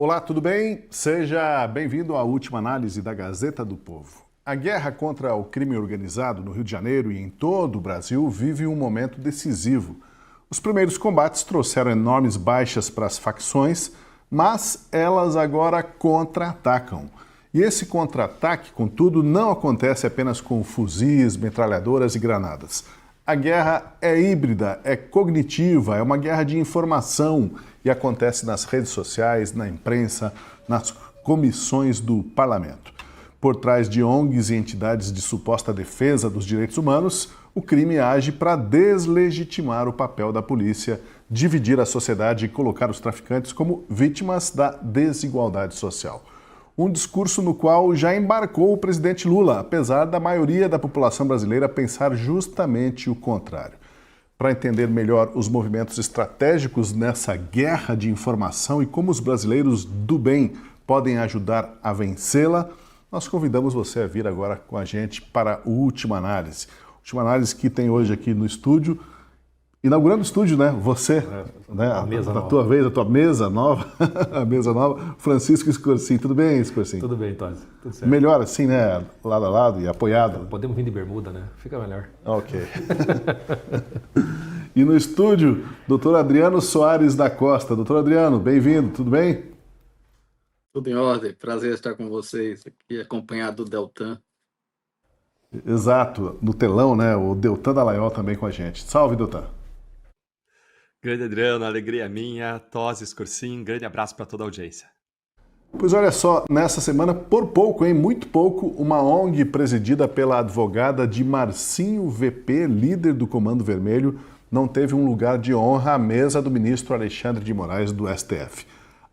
Olá, tudo bem? Seja bem-vindo à última análise da Gazeta do Povo. A guerra contra o crime organizado no Rio de Janeiro e em todo o Brasil vive um momento decisivo. Os primeiros combates trouxeram enormes baixas para as facções, mas elas agora contra-atacam. E esse contra-ataque, contudo, não acontece apenas com fuzis, metralhadoras e granadas. A guerra é híbrida, é cognitiva, é uma guerra de informação e acontece nas redes sociais, na imprensa, nas comissões do parlamento. Por trás de ONGs e entidades de suposta defesa dos direitos humanos, o crime age para deslegitimar o papel da polícia, dividir a sociedade e colocar os traficantes como vítimas da desigualdade social. Um discurso no qual já embarcou o presidente Lula, apesar da maioria da população brasileira pensar justamente o contrário. Para entender melhor os movimentos estratégicos nessa guerra de informação e como os brasileiros do bem podem ajudar a vencê-la, nós convidamos você a vir agora com a gente para a Última Análise. Última Análise que tem hoje aqui no estúdio, inaugurando o estúdio, né? Você, né? A tua vez, a tua mesa nova, a mesa nova, Francisco Escorsim. Tudo bem, Escorsim? Tudo bem, Tony. Tudo certo. Melhor assim, né? Lado a lado e apoiado. Podemos vir de bermuda, né? Fica melhor. Ok. E no estúdio, doutor Adriano Soares da Costa. Doutor Adriano, bem-vindo, tudo bem? Tudo em ordem, prazer estar com vocês aqui, acompanhado do Deltan. Exato, no telão, né? O Deltan Dallagnol também com a gente. Salve, Deltan. Grande Adriano, alegria minha, Tosi Escorsim, grande abraço para toda a audiência. Pois olha só, nessa semana, por pouco, muito pouco, uma ONG presidida pela advogada de Marcinho VP, líder do Comando Vermelho, não teve um lugar de honra à mesa do ministro Alexandre de Moraes do STF.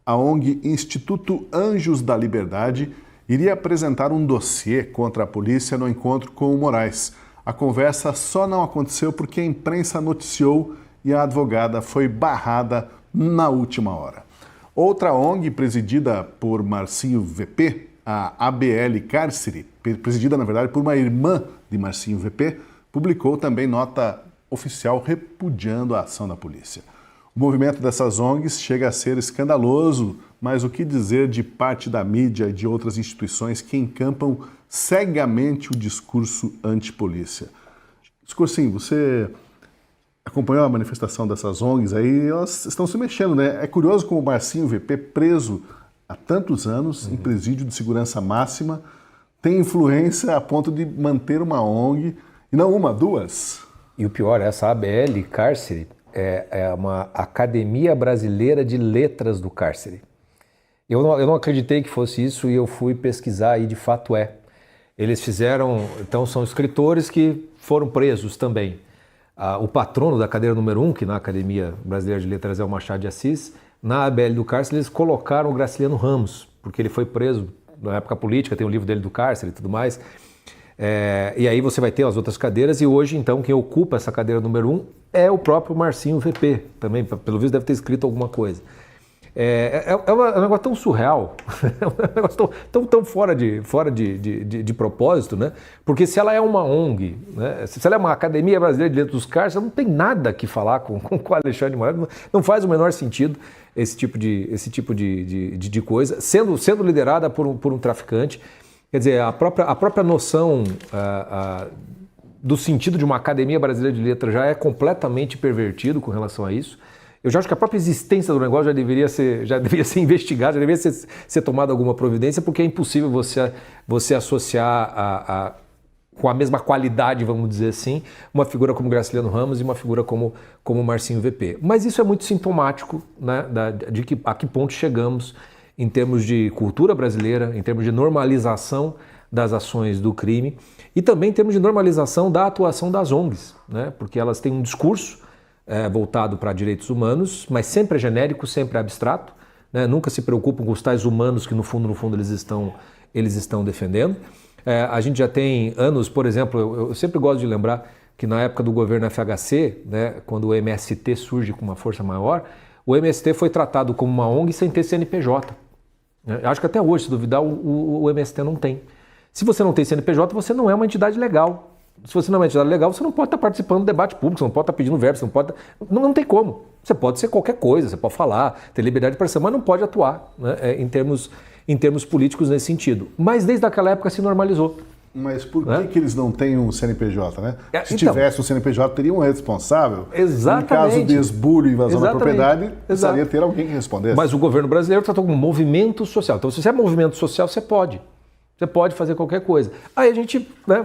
A ONG Instituto Anjos da Liberdade iria apresentar um dossiê contra a polícia no encontro com o Moraes. A conversa só não aconteceu porque a imprensa noticiou e a advogada foi barrada na última hora. Outra ONG, presidida por Marcinho VP, a ABL Cárcere, presidida, na verdade, por uma irmã de Marcinho VP, publicou também nota oficial repudiando a ação da polícia. O movimento dessas ONGs chega a ser escandaloso, mas o que dizer de parte da mídia e de outras instituições que encampam cegamente o discurso antipolícia? Escorsim, você acompanhou a manifestação dessas ONGs aí, elas estão se mexendo, né? É curioso como o Marcinho VP, preso há tantos anos, em presídio de segurança máxima, tem influência a ponto de manter uma ONG, e não uma, duas. E o pior, essa ABL Cárcere é uma Academia Brasileira de Letras do Cárcere. Eu não acreditei que fosse isso e eu fui pesquisar e de fato é. Eles fizeram, então são escritores que foram presos também. O patrono da cadeira número 1, que na Academia Brasileira de Letras é o Machado de Assis, na ABL do Cárcere eles colocaram o Graciliano Ramos, porque ele foi preso na época política, tem um livro dele do cárcere e tudo mais. E aí você vai ter as outras cadeiras e hoje então quem ocupa essa cadeira número 1 é o próprio Marcinho VP, também pelo visto deve ter escrito alguma coisa. É um negócio tão surreal, é um negócio tão fora de propósito, né? Porque se ela é uma ONG, né? Se ela é uma Academia Brasileira de Letras dos Cárceres, não tem nada que falar com o Alexandre de Moraes, não faz o menor sentido esse tipo de coisa, sendo liderada por um traficante. Quer dizer, a própria noção do sentido de uma Academia Brasileira de Letras já é completamente pervertido com relação a isso. Eu já acho que a própria existência do negócio já deveria ser investigada, já deveria ser tomada alguma providência, porque é impossível você associar com a mesma qualidade, vamos dizer assim, uma figura como Graciliano Ramos e uma figura como Marcinho VP. Mas isso é muito sintomático, né, a que ponto chegamos em termos de cultura brasileira, em termos de normalização das ações do crime e também em termos de normalização da atuação das ONGs, né, porque elas têm um discurso voltado para direitos humanos, mas sempre é genérico, sempre é abstrato, né? Nunca se preocupam com os tais humanos que no fundo eles estão defendendo. A gente já tem anos, por exemplo, eu sempre gosto de lembrar que na época do governo FHC, né, quando o MST surge com uma força maior, o MST foi tratado como uma ONG sem ter CNPJ. Eu acho que até hoje, se duvidar, o MST não tem. Se você não tem CNPJ, você não é uma entidade legal. Se você não é uma entidade legal, você não pode estar participando do debate público, você não pode estar pedindo verba, você não pode... Não tem como. Você pode ser qualquer coisa, você pode falar, ter liberdade de expressão, mas não pode atuar, né, em termos políticos nesse sentido. Mas desde aquela época se normalizou. Mas por que eles não têm um CNPJ, né? Se Então, tivesse um CNPJ, teria um responsável. Exatamente. Em caso de esbulho e invasão da Exatamente. propriedade, precisaria ter alguém que respondesse. Mas o governo brasileiro tratou como movimento social. Então, se você é movimento social, você pode. Você pode fazer qualquer coisa. Aí a gente, né,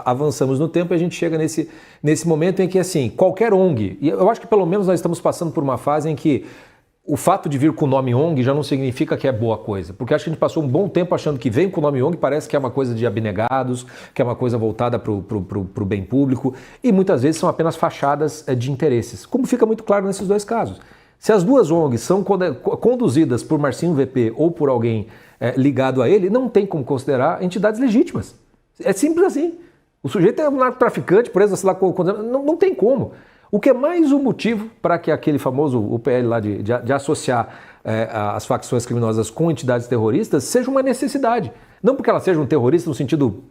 avançamos no tempo e a gente chega nesse momento em que, assim, qualquer ONG, e eu acho que pelo menos nós estamos passando por uma fase em que o fato de vir com o nome ONG já não significa que é boa coisa, porque acho que a gente passou um bom tempo achando que vem com o nome ONG, parece que é uma coisa de abnegados, que é uma coisa voltada para o bem público, e muitas vezes são apenas fachadas de interesses, como fica muito claro nesses dois casos. Se as duas ONGs são conduzidas por Marcinho VP ou por alguém ligado a ele, não tem como considerar entidades legítimas. É simples assim. O sujeito é um narcotraficante, preso, sei lá, não tem como. O que é mais um motivo para que aquele famoso UPL lá de associar as facções criminosas com entidades terroristas seja uma necessidade. Não porque ela seja um terrorista no sentido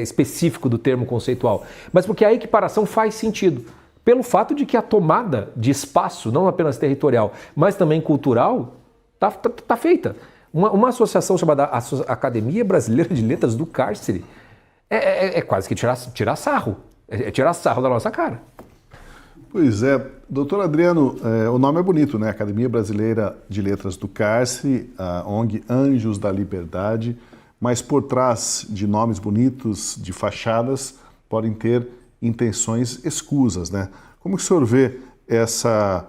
específico do termo conceitual, mas porque a equiparação faz sentido. Pelo fato de que a tomada de espaço, não apenas territorial, mas também cultural, tá feita. Uma associação chamada Academia Brasileira de Letras do Cárcere é quase que tirar sarro. É tirar sarro da nossa cara. Pois é. Doutor Adriano, o nome é bonito, né? Academia Brasileira de Letras do Cárcere, a ONG Anjos da Liberdade, mas por trás de nomes bonitos, de fachadas, podem ter intenções escusas, né? Como que o senhor vê essa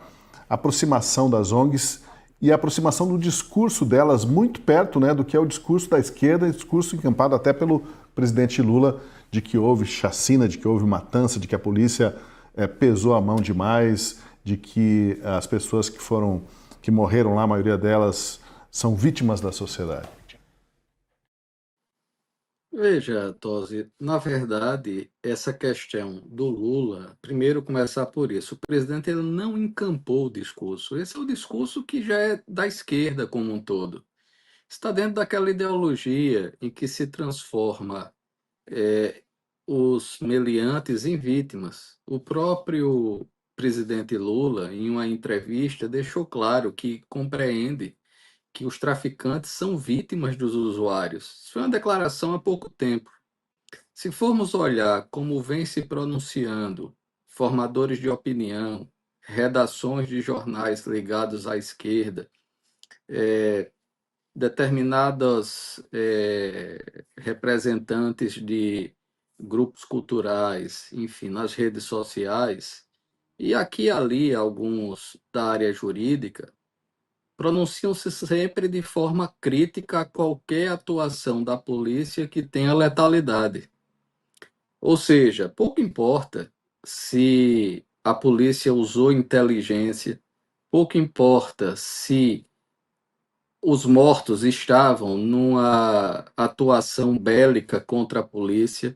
aproximação das ONGs e a aproximação do discurso delas muito perto, né, do que é o discurso da esquerda, discurso encampado até pelo presidente Lula, de que houve chacina, de que houve matança, de que a polícia pesou a mão demais, de que as pessoas que morreram lá, a maioria delas, são vítimas da sociedade? Veja, Tosi, na verdade, essa questão do Lula, primeiro começar por isso, o presidente ele não encampou o discurso. Esse é o discurso que já é da esquerda como um todo. Está dentro daquela ideologia em que se transforma os meliantes em vítimas. O próprio presidente Lula, em uma entrevista, deixou claro que compreende que os traficantes são vítimas dos usuários. Isso foi uma declaração há pouco tempo. Se formos olhar como vem se pronunciando formadores de opinião, redações de jornais ligados à esquerda, determinados representantes de grupos culturais, enfim, nas redes sociais, e aqui e ali alguns da área jurídica, pronunciam-se sempre de forma crítica a qualquer atuação da polícia que tenha letalidade. Ou seja, pouco importa se a polícia usou inteligência, pouco importa se os mortos estavam numa atuação bélica contra a polícia,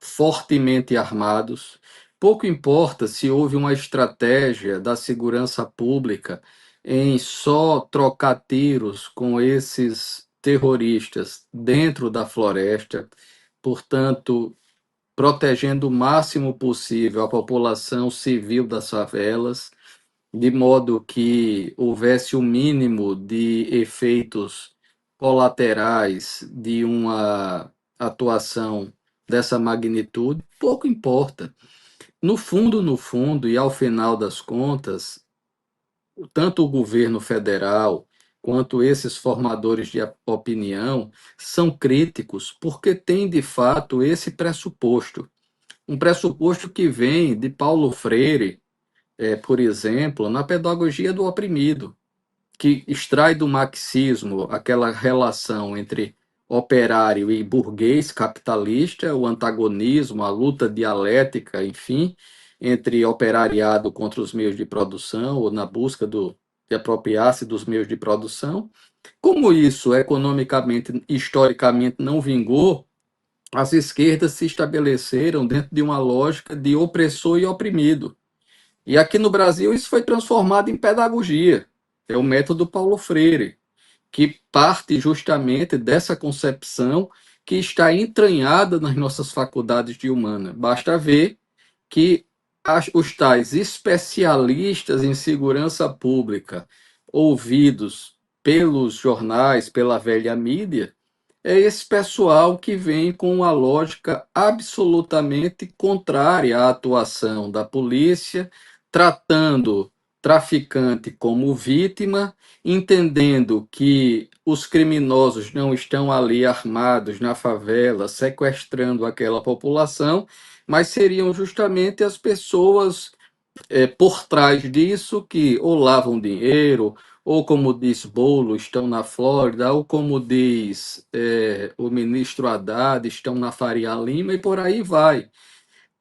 fortemente armados. Pouco importa se houve uma estratégia da segurança pública em só trocar tiros com esses terroristas dentro da floresta, portanto, protegendo o máximo possível a população civil das favelas, de modo que houvesse o mínimo de efeitos colaterais de uma atuação dessa magnitude, pouco importa. No fundo, e ao final das contas, tanto o governo federal quanto esses formadores de opinião são críticos porque têm, de fato, esse pressuposto. Um pressuposto que vem de Paulo Freire, por exemplo, na pedagogia do oprimido, que extrai do marxismo aquela relação entre operário e burguês capitalista, o antagonismo, a luta dialética, enfim, entre operariado contra os meios de produção, ou na busca de apropriar-se dos meios de produção. Como isso economicamente, historicamente, não vingou, as esquerdas se estabeleceram dentro de uma lógica de opressor e oprimido. E aqui no Brasil isso foi transformado em pedagogia. É o método Paulo Freire, que parte justamente dessa concepção que está entranhada nas nossas faculdades de humana. Basta ver que os tais especialistas em segurança pública, ouvidos pelos jornais, pela velha mídia, é esse pessoal que vem com uma lógica absolutamente contrária à atuação da polícia, tratando traficante como vítima, entendendo que os criminosos não estão ali armados na favela, sequestrando aquela população, mas seriam justamente as pessoas por trás disso que ou lavam dinheiro, ou como diz Bolo, estão na Flórida, ou como diz o ministro Haddad, estão na Faria Lima, e por aí vai.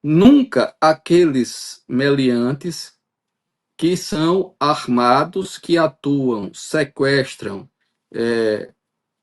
Nunca aqueles meliantes que são armados, que atuam, sequestram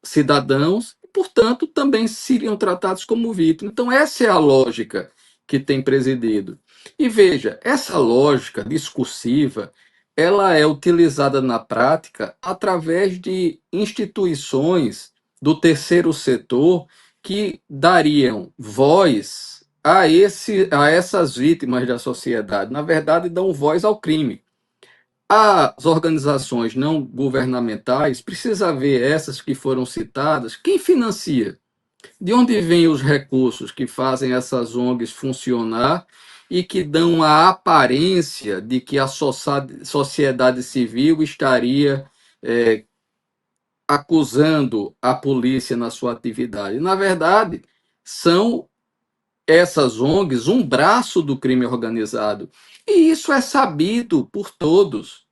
cidadãos, e, portanto, também seriam tratados como vítimas. Então, essa é a lógica que tem presidido. E veja, essa lógica discursiva, ela é utilizada na prática através de instituições do terceiro setor que dariam voz a essas vítimas da sociedade. Na verdade, dão voz ao crime. As organizações não governamentais, precisa ver essas que foram citadas, quem financia? De onde vêm os recursos que fazem essas ONGs funcionar e que dão a aparência de que a sociedade civil estaria acusando a polícia na sua atividade? Na verdade, são essas ONGs um braço do crime organizado. E isso é sabido por todos.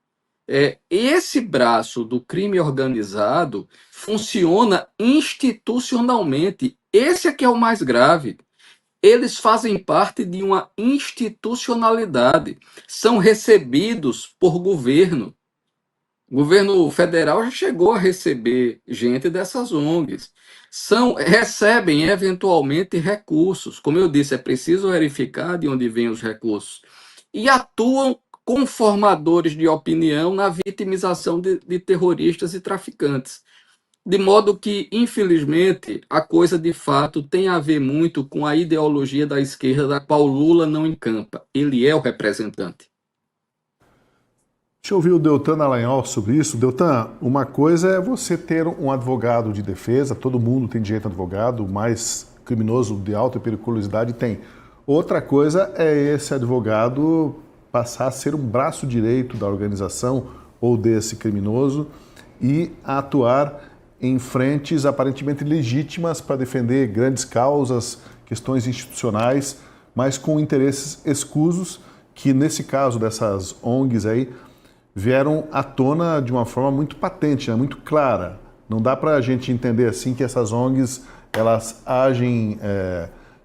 Esse braço do crime organizado funciona institucionalmente. Esse é que é o mais grave. Eles fazem parte de uma institucionalidade, são recebidos por governo. O governo federal já chegou a receber gente dessas ONGs. Recebem eventualmente recursos. Como eu disse, é preciso verificar de onde vêm os recursos. E atuam como formadores de opinião na vitimização de terroristas e traficantes. De modo que, infelizmente, a coisa de fato tem a ver muito com a ideologia da esquerda, da qual Lula não encampa. Ele é o representante. Deixa eu ouvir o Deltan Dallagnol sobre isso. Deltan, uma coisa é você ter um advogado de defesa, todo mundo tem direito a advogado, o mais criminoso de alta periculosidade tem. Outra coisa é esse advogado passar a ser um braço direito da organização ou desse criminoso e atuar em frentes aparentemente legítimas para defender grandes causas, questões institucionais, mas com interesses escusos que, nesse caso dessas ONGs aí, vieram à tona de uma forma muito patente, né, muito clara. Não dá para a gente entender assim que essas ONGs elas agem,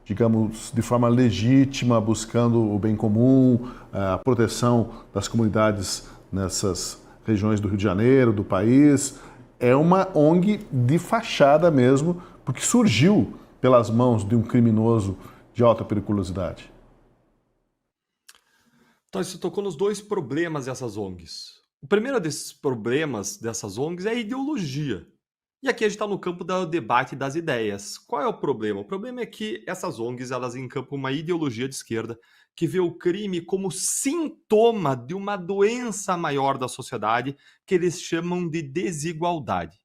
digamos, de forma legítima, buscando o bem comum, a proteção das comunidades nessas regiões do Rio de Janeiro, do país. É uma ONG de fachada mesmo, porque surgiu pelas mãos de um criminoso de alta periculosidade. Então, você tocou nos dois problemas dessas ONGs. O primeiro desses problemas dessas ONGs é a ideologia. E aqui a gente está no campo do debate das ideias. Qual é o problema? O problema é que essas ONGs elas encampam uma ideologia de esquerda que vê o crime como sintoma de uma doença maior da sociedade que eles chamam de desigualdade.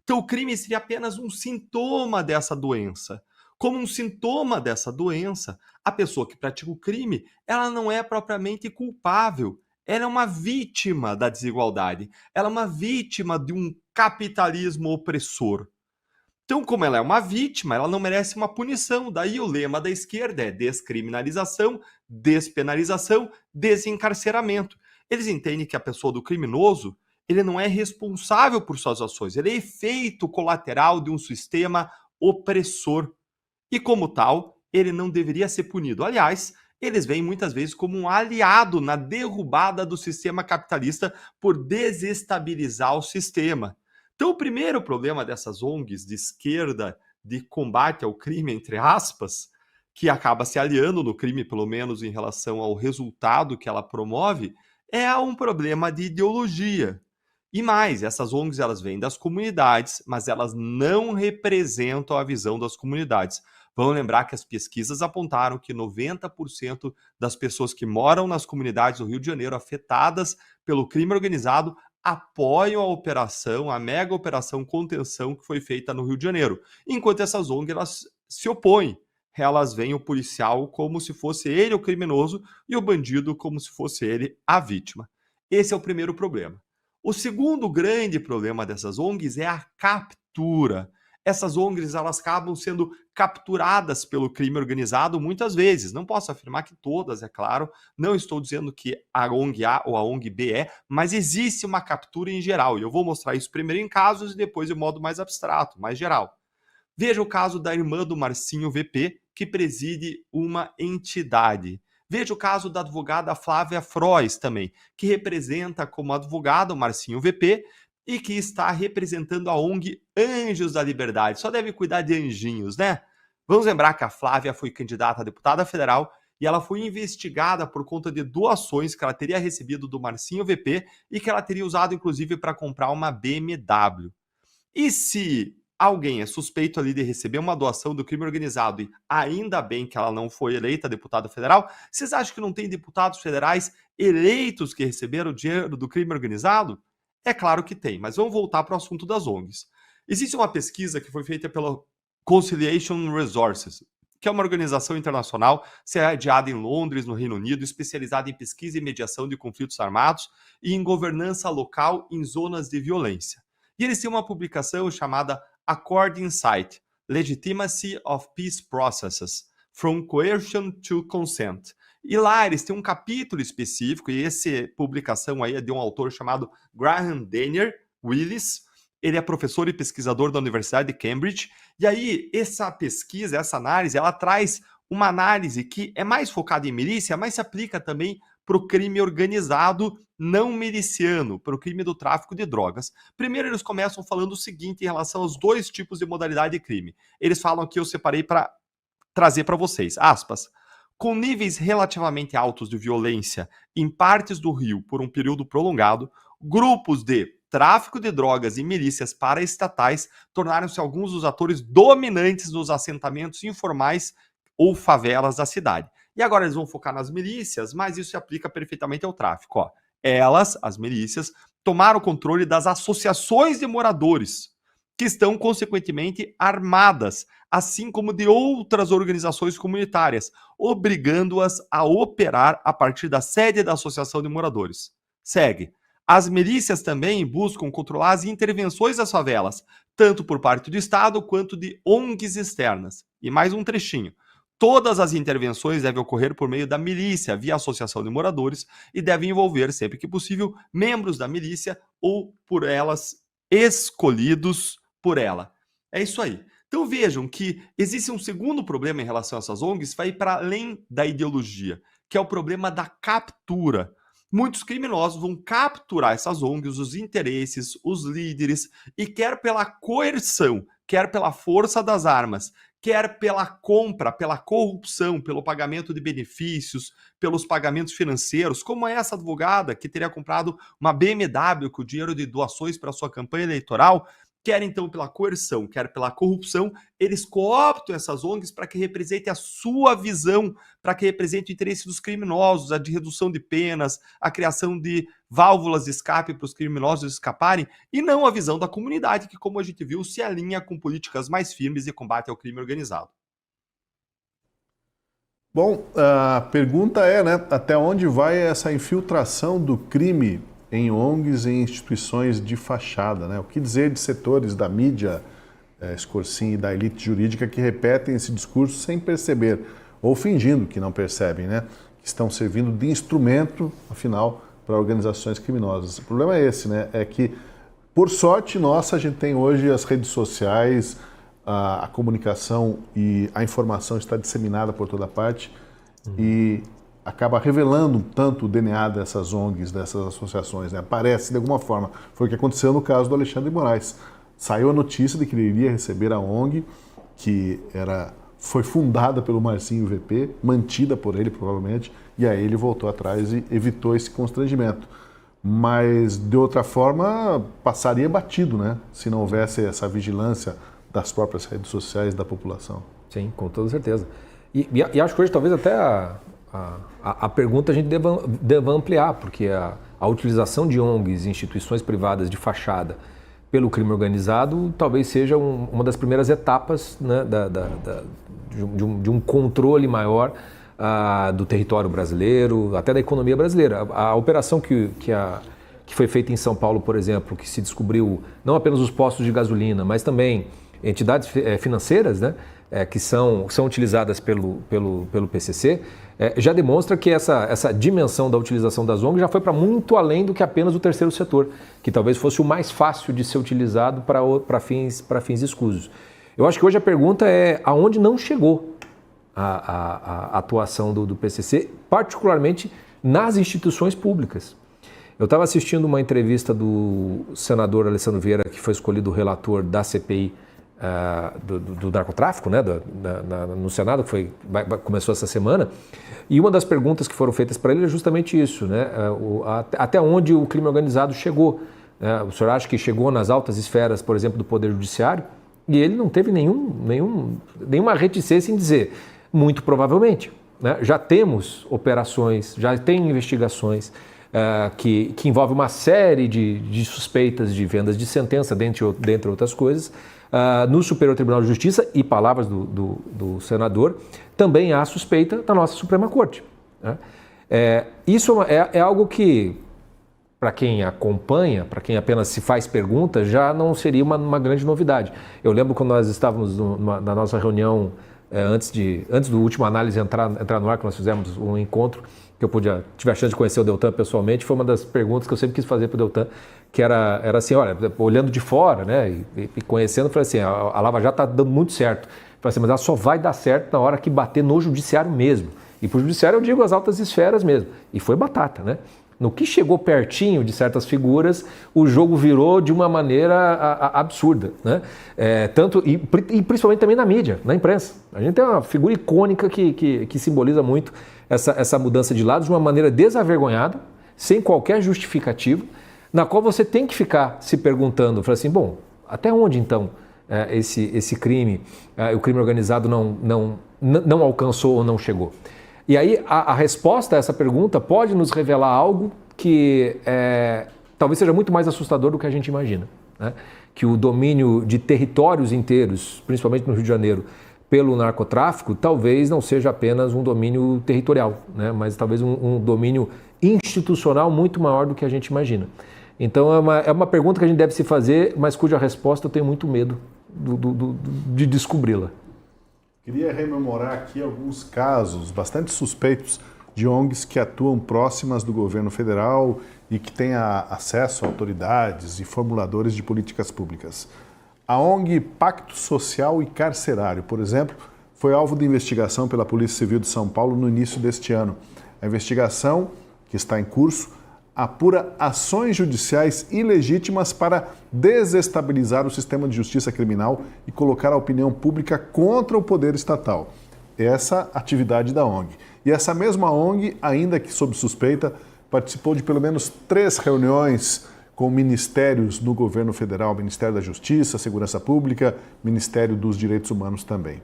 Então o crime seria apenas um sintoma dessa doença. Como um sintoma dessa doença, a pessoa que pratica o crime, ela não é propriamente culpável. Ela é uma vítima da desigualdade. Ela é uma vítima de um capitalismo opressor. Então, como ela é uma vítima, ela não merece uma punição. Daí o lema da esquerda é descriminalização, despenalização, desencarceramento. Eles entendem que a pessoa do criminoso, ele não é responsável por suas ações. Ele é efeito colateral de um sistema opressor. E como tal, ele não deveria ser punido. Aliás, eles veem muitas vezes como um aliado na derrubada do sistema capitalista por desestabilizar o sistema. Então, o primeiro problema dessas ONGs de esquerda, de combate ao crime, entre aspas, que acaba se aliando no crime, pelo menos em relação ao resultado que ela promove, é um problema de ideologia, E mais, essas ONGs elas vêm das comunidades, mas elas não representam a visão das comunidades. Vamos lembrar que as pesquisas apontaram que 90% das pessoas que moram nas comunidades do Rio de Janeiro afetadas pelo crime organizado apoiam a operação, a mega operação contenção que foi feita no Rio de Janeiro. Enquanto essas ONGs elas se opõem. Elas veem o policial como se fosse ele o criminoso e o bandido como se fosse ele a vítima. Esse é o primeiro problema. O segundo grande problema dessas ONGs é a captura. Essas ONGs elas acabam sendo capturadas pelo crime organizado muitas vezes. Não posso afirmar que todas, é claro. Não estou dizendo que a ONG A ou a ONG B é, mas existe uma captura em geral. E eu vou mostrar isso primeiro em casos e depois de modo mais abstrato, mais geral. Veja o caso da irmã do Marcinho VP, que preside uma entidade. Veja o caso da advogada Flávia Frois também, que representa como advogada o Marcinho VP e que está representando a ONG Anjos da Liberdade. Só deve cuidar de anjinhos, né? Vamos lembrar que a Flávia foi candidata a deputada federal e ela foi investigada por conta de doações que ela teria recebido do Marcinho VP e que ela teria usado, inclusive, para comprar uma BMW. E se alguém é suspeito ali de receber uma doação do crime organizado e ainda bem que ela não foi eleita deputada federal, vocês acham que não tem deputados federais eleitos que receberam dinheiro do crime organizado? É claro que tem, mas vamos voltar para o assunto das ONGs. Existe uma pesquisa que foi feita pela Conciliation Resources, que é uma organização internacional sediada em Londres, no Reino Unido, especializada em pesquisa e mediação de conflitos armados e em governança local em zonas de violência. E eles têm uma publicação chamada Accord Insight, Legitimacy of Peace Processes, From Coercion to Consent. E lá eles têm um capítulo específico, e essa publicação aí é de um autor chamado Graham Daniel Willis. Ele é professor e pesquisador da Universidade de Cambridge. E aí essa pesquisa, essa análise, ela traz uma análise que é mais focada em milícia, mas se aplica também para o crime organizado não miliciano, para o crime do tráfico de drogas. Primeiro, eles começam falando o seguinte em relação aos dois tipos de modalidade de crime. Eles falam que eu separei para trazer para vocês, aspas, com níveis relativamente altos de violência em partes do Rio por um período prolongado, grupos de tráfico de drogas e milícias paraestatais tornaram-se alguns dos atores dominantes nos assentamentos informais ou favelas da cidade. E agora eles vão focar nas milícias, mas isso se aplica perfeitamente ao tráfico. Ó. Elas, as milícias, tomaram o controle das associações de moradores, que estão, consequentemente, armadas, assim como de outras organizações comunitárias, obrigando-as a operar a partir da sede da associação de moradores. Segue. As milícias também buscam controlar as intervenções das favelas, tanto por parte do Estado quanto de ONGs externas. E mais um trechinho. Todas as intervenções devem ocorrer por meio da milícia, via associação de moradores, e devem envolver, sempre que possível, membros da milícia ou por elas, escolhidos por ela. É isso aí. Então vejam que existe um segundo problema em relação a essas ONGs, vai para além da ideologia, que é o problema da captura. Muitos criminosos vão capturar essas ONGs, os interesses, os líderes, e quer pela coerção, quer pela força das armas, quer pela compra, pela corrupção, pelo pagamento de benefícios, pelos pagamentos financeiros, como essa advogada que teria comprado uma BMW com o dinheiro de doações para sua campanha eleitoral, quer então pela coerção, quer pela corrupção, eles cooptam essas ONGs para que represente a sua visão, para que represente o interesse dos criminosos, a de redução de penas, a criação de válvulas de escape para os criminosos escaparem, e não a visão da comunidade, que, como a gente viu, se alinha com políticas mais firmes de combate ao crime organizado. Bom, a pergunta é, né, até onde vai essa infiltração do crime em ONGs e em instituições de fachada, né? O que dizer de setores da mídia, escorsim e da elite jurídica que repetem esse discurso sem perceber, ou fingindo que não percebem, né? Que estão servindo de instrumento, afinal, para organizações criminosas. O problema é esse, né? É que, por sorte nossa, a gente tem hoje as redes sociais, a comunicação e a informação está disseminada por toda parte e acaba revelando tanto o DNA dessas ONGs, dessas associações, né? Aparece de alguma forma. Foi o que aconteceu no caso do Alexandre de Moraes. Saiu a notícia de que ele iria receber a ONG, que foi fundada pelo Marcinho VP, mantida por ele provavelmente, e aí ele voltou atrás e evitou esse constrangimento. mas de outra forma passaria batido, né? Se não houvesse essa vigilância das próprias redes sociais da população. Sim, com toda certeza. E acho que hoje talvez até a pergunta a gente deva ampliar, porque a utilização de ONGs, instituições privadas de fachada pelo crime organizado, talvez seja uma das primeiras etapas, né, de um controle maior do território brasileiro, até da economia brasileira. A operação que foi feita em São Paulo, por exemplo, que se descobriu não apenas os postos de gasolina, mas também entidades financeiras, né, que são utilizadas pelo PCC, já demonstra que essa dimensão da utilização das ONGs já foi para muito além do que apenas o terceiro setor, que talvez fosse o mais fácil de ser utilizado para fins escusos. Eu acho que hoje a pergunta é aonde não chegou a atuação do PCC, particularmente nas instituições públicas. Eu estava assistindo uma entrevista do senador Alessandro Vieira, que foi escolhido relator da CPI do narcotráfico, né, no Senado, que começou essa semana, e uma das perguntas que foram feitas para ele é justamente isso, né, até onde o crime organizado chegou. O senhor acha que chegou nas altas esferas, por exemplo, do Poder Judiciário? E ele não teve nenhuma reticência em dizer, muito provavelmente, né, já temos operações, já tem investigações que envolvem uma série de suspeitas de vendas de sentença, dentre outras coisas, no Superior Tribunal de Justiça, e palavras do senador, também há suspeita da nossa Suprema Corte, né? Isso é algo que, para quem acompanha, para quem apenas se faz pergunta, já não seria uma grande novidade. Eu lembro quando nós estávamos na nossa reunião, antes do último análise entrar no ar, que nós fizemos um encontro, que eu tive a chance de conhecer o Deltan pessoalmente, foi uma das perguntas que eu sempre quis fazer para o Deltan, que era assim, olha, olhando de fora, né, e conhecendo, eu falei assim, a Lava Jato está dando muito certo. Eu falei assim, mas ela só vai dar certo na hora que bater no judiciário mesmo. E para o judiciário eu digo as altas esferas mesmo. E foi batata, né? No que chegou pertinho de certas figuras, o jogo virou de uma maneira absurda, né? E principalmente também na mídia, na imprensa. A gente tem uma figura icônica que simboliza muito essa mudança de lado de uma maneira desavergonhada, sem qualquer justificativa, na qual você tem que ficar se perguntando, falar assim, bom, até onde então esse crime, o crime organizado não alcançou ou não chegou? E aí a resposta a essa pergunta pode nos revelar algo que talvez seja muito mais assustador do que a gente imagina, né? Que o domínio de territórios inteiros, principalmente no Rio de Janeiro, pelo narcotráfico, talvez não seja apenas um domínio territorial, né? Mas talvez um domínio institucional muito maior do que a gente imagina. Então é uma pergunta que a gente deve se fazer, mas cuja resposta eu tenho muito medo de descobri-la. Queria rememorar aqui alguns casos bastante suspeitos de ONGs que atuam próximas do governo federal e que têm acesso a autoridades e formuladores de políticas públicas. A ONG Pacto Social e Carcerário, por exemplo, foi alvo de investigação pela Polícia Civil de São Paulo no início deste ano. A investigação, que está em curso, apura ações judiciais ilegítimas para desestabilizar o sistema de justiça criminal e colocar a opinião pública contra o poder estatal. Essa atividade da ONG. E essa mesma ONG, ainda que sob suspeita, participou de pelo menos 3 reuniões com ministérios no governo federal, Ministério da Justiça, Segurança Pública, Ministério dos Direitos Humanos também.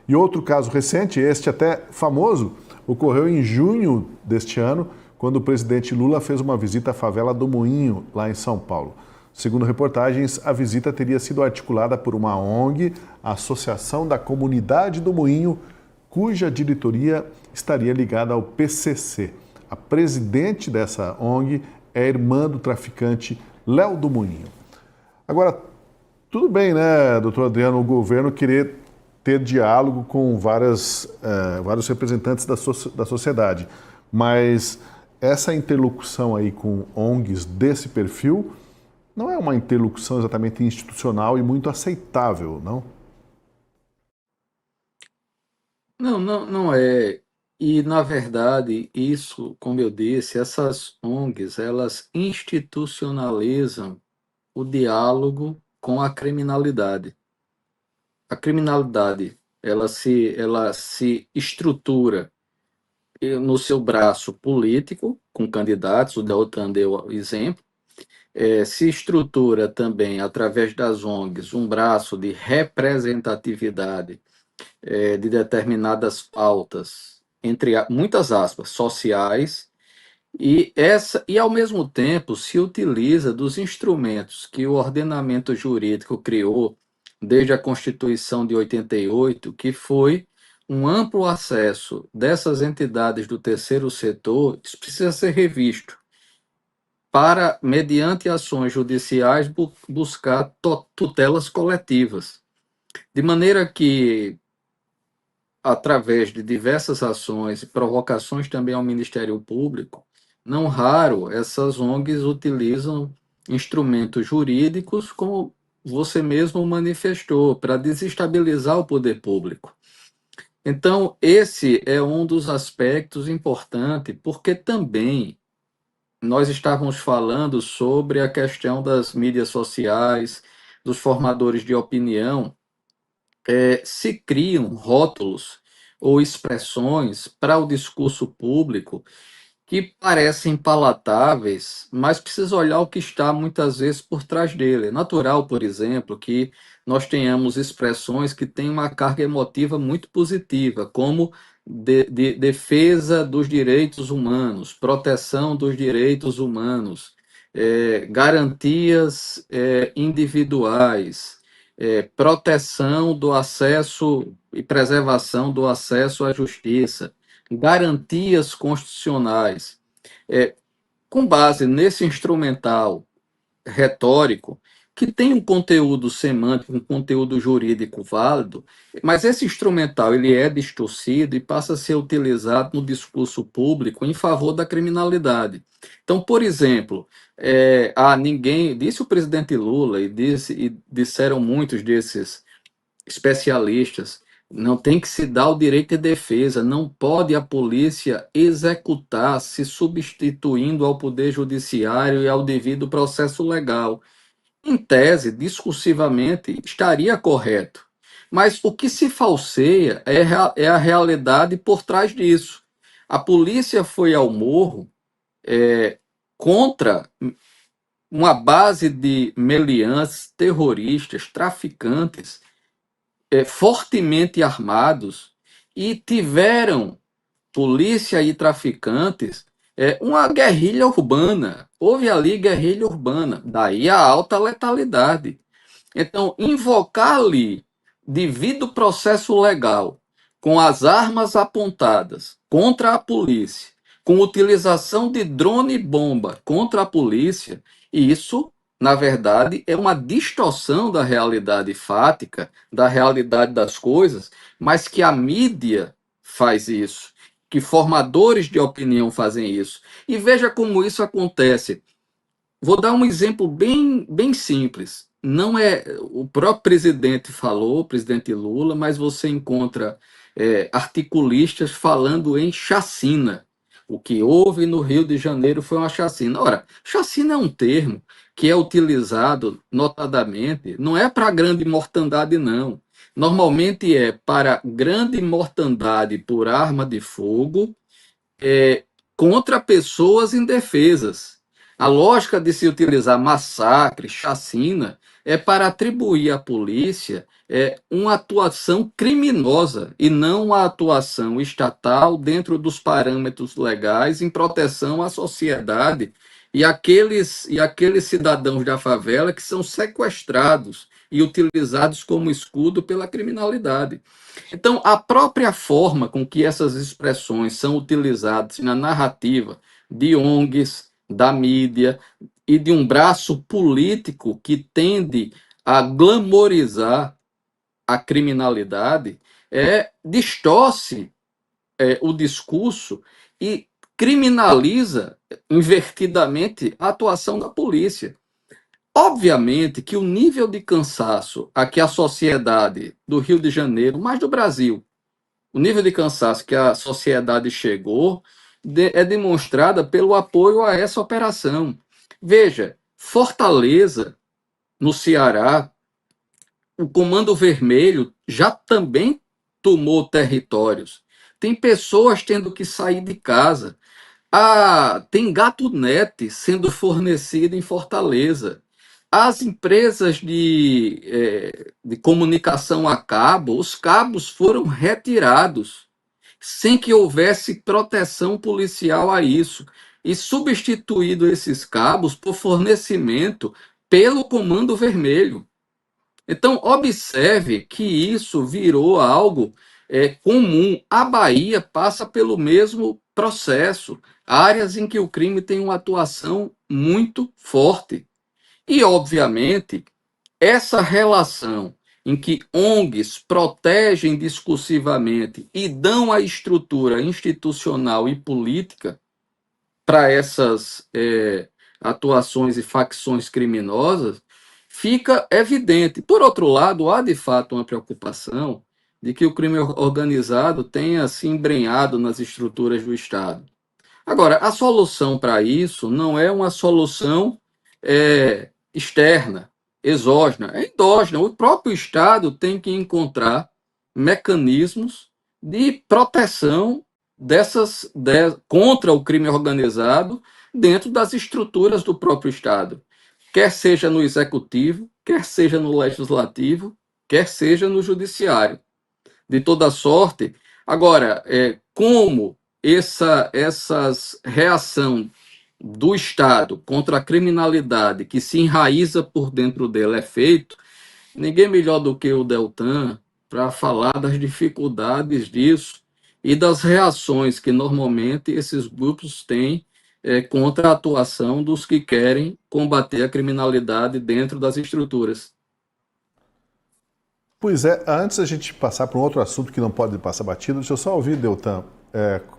E outro caso recente, este até famoso, ocorreu em junho deste ano, quando o presidente Lula fez uma visita à favela do Moinho, lá em São Paulo. Segundo reportagens, a visita teria sido articulada por uma ONG, a Associação da Comunidade do Moinho, cuja diretoria estaria ligada ao PCC. A presidente dessa ONG é a irmã do traficante Léo do Moinho. Agora, tudo bem, né, doutor Adriano, o governo querer ter diálogo com vários representantes da sociedade, mas essa interlocução aí com ONGs desse perfil não é uma interlocução exatamente institucional e muito aceitável, não? Não é. E, na verdade, isso, como eu disse, essas ONGs, elas institucionalizam o diálogo com a criminalidade. A criminalidade, ela se estrutura no seu braço político, com candidatos, o Deltan deu o exemplo. Se estrutura também, através das ONGs, um braço de representatividade de determinadas pautas, entre muitas aspas, sociais, e ao mesmo tempo se utiliza dos instrumentos que o ordenamento jurídico criou desde a Constituição de 88, que foi um amplo acesso dessas entidades do terceiro setor. Isso precisa ser revisto para, mediante ações judiciais, buscar tutelas coletivas, de maneira que, através de diversas ações e provocações também ao Ministério Público, não raro essas ONGs utilizam instrumentos jurídicos, como você mesmo manifestou, para desestabilizar o poder público. Então, esse é um dos aspectos importantes, porque também nós estávamos falando sobre a questão das mídias sociais, dos formadores de opinião, se criam rótulos ou expressões para o discurso público que parecem palatáveis, mas precisa olhar o que está muitas vezes por trás dele. É natural, por exemplo, que nós tenhamos expressões que têm uma carga emotiva muito positiva, como defesa dos direitos humanos, proteção dos direitos humanos, garantias individuais, proteção do acesso e preservação do acesso à justiça, garantias constitucionais. É, com base nesse instrumental retórico, que tem um conteúdo semântico, um conteúdo jurídico válido, mas esse instrumental ele é distorcido e passa a ser utilizado no discurso público em favor da criminalidade. Então, por exemplo, ninguém, disse o presidente Lula e disseram muitos desses especialistas, não tem que se dar o direito de defesa, não pode a polícia executar se substituindo ao poder judiciário e ao devido processo legal. Em tese, discursivamente, estaria correto. Mas o que se falseia é a realidade por trás disso. A polícia foi ao morro contra uma base de meliantes, terroristas, traficantes, fortemente armados, e tiveram, polícia e traficantes, uma guerrilha urbana. Houve ali guerrilha urbana, daí a alta letalidade. Então, invocar ali, devido ao processo legal, com as armas apontadas contra a polícia, com utilização de drone e bomba contra a polícia, isso, na verdade, é uma distorção da realidade fática, da realidade das coisas, mas que a mídia faz isso, que formadores de opinião fazem isso. E veja como isso acontece. Vou dar um exemplo bem simples. Não é o próprio presidente falou, o presidente Lula, mas você encontra articulistas falando em chacina. O que houve no Rio de Janeiro foi uma chacina. Ora, chacina é um termo que é utilizado notadamente, não é para grande mortandade, não. Normalmente é para grande mortandade por arma de fogo, contra pessoas indefesas. A lógica de se utilizar massacre, chacina, é para atribuir à polícia uma atuação criminosa e não uma atuação estatal dentro dos parâmetros legais em proteção à sociedade e aqueles cidadãos da favela que são sequestrados e utilizados como escudo pela criminalidade. Então, a própria forma com que essas expressões são utilizadas na narrativa de ONGs, da mídia e de um braço político que tende a glamorizar a criminalidade, distorce o discurso e criminaliza invertidamente a atuação da polícia. Obviamente que o nível de cansaço a que a sociedade do Rio de Janeiro, mas do Brasil, o nível de cansaço que a sociedade chegou é demonstrada pelo apoio a essa operação. Veja, Fortaleza, no Ceará, o Comando Vermelho já também tomou territórios. Tem pessoas tendo que sair de casa. Tem GatoNet sendo fornecido em Fortaleza. As empresas de comunicação a cabo, os cabos foram retirados sem que houvesse proteção policial a isso, e substituído esses cabos por fornecimento pelo Comando Vermelho. Então, observe que isso virou algo comum. A Bahia passa pelo mesmo processo, áreas em que o crime tem uma atuação muito forte. E, obviamente, essa relação em que ONGs protegem discursivamente e dão a estrutura institucional e política para essas atuações e facções criminosas, fica evidente. Por outro lado, há de fato uma preocupação de que o crime organizado tenha se embrenhado nas estruturas do Estado. Agora, a solução para isso não é uma solução externa, exógena, é endógena. O próprio Estado tem que encontrar mecanismos de proteção contra o crime organizado dentro das estruturas do próprio Estado, quer seja no executivo, quer seja no legislativo, quer seja no judiciário. De toda sorte, agora, como essas reação do Estado contra a criminalidade que se enraiza por dentro dele é feito, ninguém melhor do que o Deltan para falar das dificuldades disso e das reações que normalmente esses grupos têm contra a atuação dos que querem combater a criminalidade dentro das estruturas. Pois é, antes da gente passar para um outro assunto que não pode passar batido, deixa eu só ouvir, Deltan,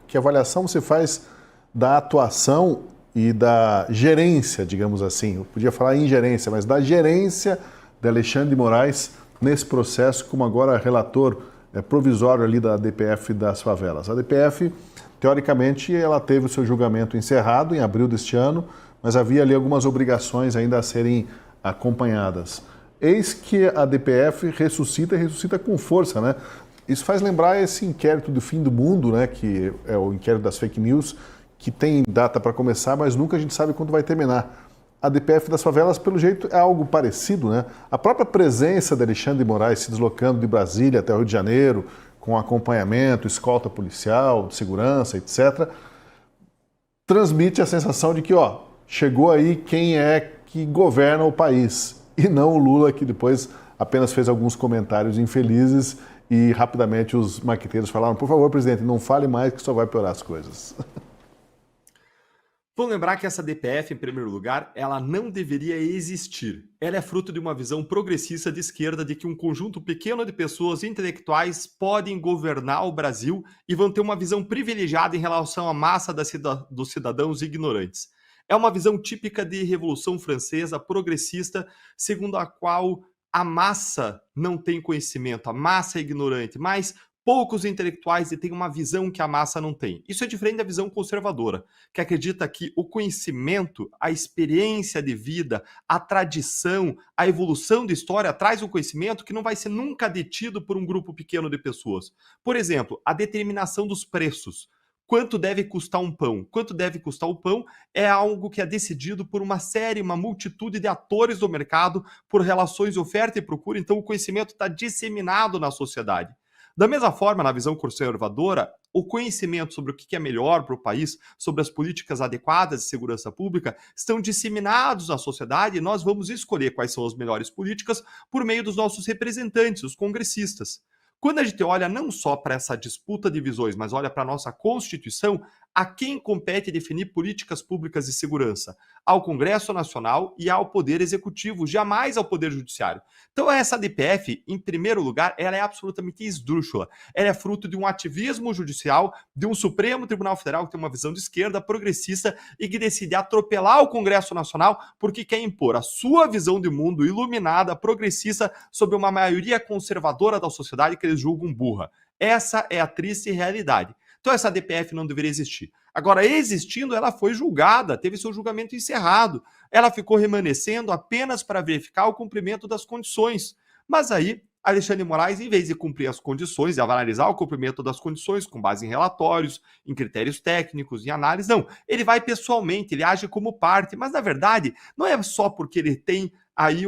que avaliação você faz da atuação e da gerência, digamos assim, eu podia falar ingerência, mas da gerência de Alexandre de Moraes nesse processo, como agora relator provisório ali da DPF das favelas. A DPF, teoricamente, ela teve o seu julgamento encerrado em abril deste ano, mas havia ali algumas obrigações ainda a serem acompanhadas. Eis que a DPF ressuscita com força, né? Isso faz lembrar esse inquérito do fim do mundo, né? Que é o inquérito das fake news, que tem data para começar, mas nunca a gente sabe quando vai terminar. A DPF das favelas, pelo jeito, é algo parecido, né? A própria presença de Alexandre de Moraes se deslocando de Brasília até o Rio de Janeiro, com acompanhamento, escolta policial, segurança, etc., transmite a sensação de que, chegou aí quem é que governa o país, e não o Lula, que depois apenas fez alguns comentários infelizes e rapidamente os maqueteiros falaram: por favor, presidente, não fale mais que só vai piorar as coisas. Vamos lembrar que essa DPF, em primeiro lugar, ela não deveria existir. Ela é fruto de uma visão progressista de esquerda de que um conjunto pequeno de pessoas intelectuais podem governar o Brasil e vão ter uma visão privilegiada em relação à massa dos cidadãos ignorantes. É uma visão típica de Revolução Francesa, progressista, segundo a qual a massa não tem conhecimento, a massa é ignorante, mas poucos intelectuais têm uma visão que a massa não tem. Isso é diferente da visão conservadora, que acredita que o conhecimento, a experiência de vida, a tradição, a evolução da história traz um conhecimento que não vai ser nunca detido por um grupo pequeno de pessoas. Por exemplo, a determinação dos preços. Quanto deve custar um pão? Quanto deve custar o pão é algo que é decidido por uma multitude de atores do mercado, por relações de oferta e procura, então o conhecimento está disseminado na sociedade. Da mesma forma, na visão conservadora, o conhecimento sobre o que é melhor para o país, sobre as políticas adequadas de segurança pública, estão disseminados na sociedade e nós vamos escolher quais são as melhores políticas por meio dos nossos representantes, os congressistas. Quando a gente olha não só para essa disputa de visões, mas olha para a nossa Constituição, a quem compete definir políticas públicas de segurança? Ao Congresso Nacional e ao Poder Executivo, jamais ao Poder Judiciário. Então essa DPF, em primeiro lugar, ela é absolutamente esdrúxula. Ela é fruto de um ativismo judicial, de um Supremo Tribunal Federal que tem uma visão de esquerda, progressista e que decide atropelar o Congresso Nacional porque quer impor a sua visão de mundo iluminada, progressista, sobre uma maioria conservadora da sociedade que eles julgam burra. Essa é a triste realidade. Então essa DPF não deveria existir. Agora, existindo, ela foi julgada, teve seu julgamento encerrado. Ela ficou remanescendo apenas para verificar o cumprimento das condições. Mas aí Alexandre de Moraes, em vez de cumprir as condições, de analisar o cumprimento das condições com base em relatórios, em critérios técnicos, em análise, não. Ele vai pessoalmente, ele age como parte, mas na verdade não é só porque ele tem aí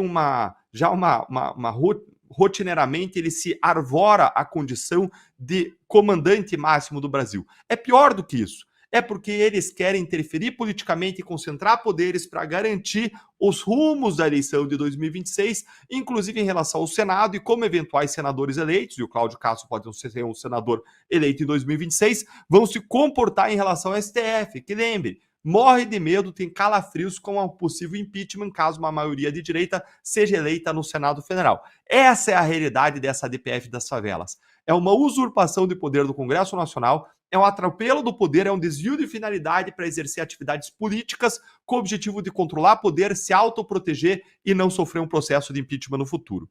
rotineiramente ele se arvora a condição de comandante máximo do Brasil. É pior do que isso. É porque eles querem interferir politicamente e concentrar poderes para garantir os rumos da eleição de 2026, inclusive em relação ao Senado e como eventuais senadores eleitos, e o Cláudio Castro pode ser um senador eleito em 2026, vão se comportar em relação ao STF, que lembre, morre de medo, tem calafrios com um possível impeachment caso uma maioria de direita seja eleita no Senado Federal. Essa é a realidade dessa DPF das favelas. É uma usurpação de poder do Congresso Nacional, é um atropelo do poder, é um desvio de finalidade para exercer atividades políticas com o objetivo de controlar poder, se autoproteger e não sofrer um processo de impeachment no futuro.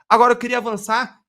Agora eu queria avançar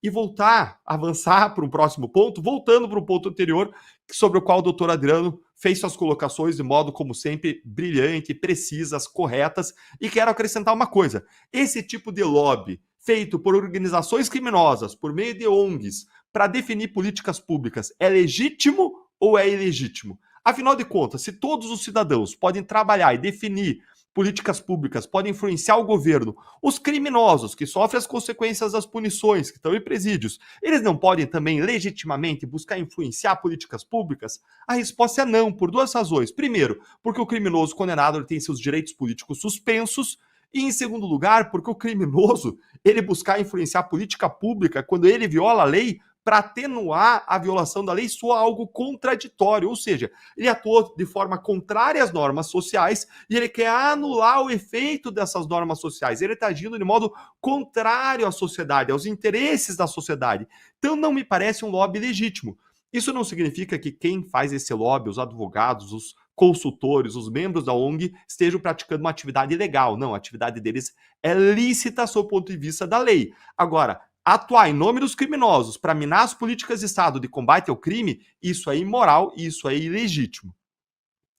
para um próximo ponto, voltando para o ponto anterior, sobre o qual o doutor Adriano fez suas colocações de modo, como sempre, brilhante, precisas, corretas, e quero acrescentar uma coisa. Esse tipo de lobby feito por organizações criminosas, por meio de ONGs, para definir políticas públicas, é legítimo ou é ilegítimo? Afinal de contas, se todos os cidadãos podem trabalhar e definir políticas públicas, podem influenciar o governo, os criminosos que sofrem as consequências das punições, que estão em presídios, eles não podem também legitimamente buscar influenciar políticas públicas? A resposta é não, por duas razões. Primeiro, porque o criminoso condenado ele tem seus direitos políticos suspensos, e em segundo lugar, porque o criminoso, ele buscar influenciar a política pública quando ele viola a lei, para atenuar a violação da lei, soa algo contraditório, ou seja, ele atuou de forma contrária às normas sociais e ele quer anular o efeito dessas normas sociais. Ele está agindo de modo contrário à sociedade, aos interesses da sociedade. Então não me parece um lobby legítimo. Isso não significa que quem faz esse lobby, os advogados, os consultores, os membros da ONG, estejam praticando uma atividade ilegal. Não, a atividade deles é lícita sob o ponto de vista da lei. Agora, atuar em nome dos criminosos para minar as políticas de Estado de combate ao crime, isso é imoral e isso é ilegítimo.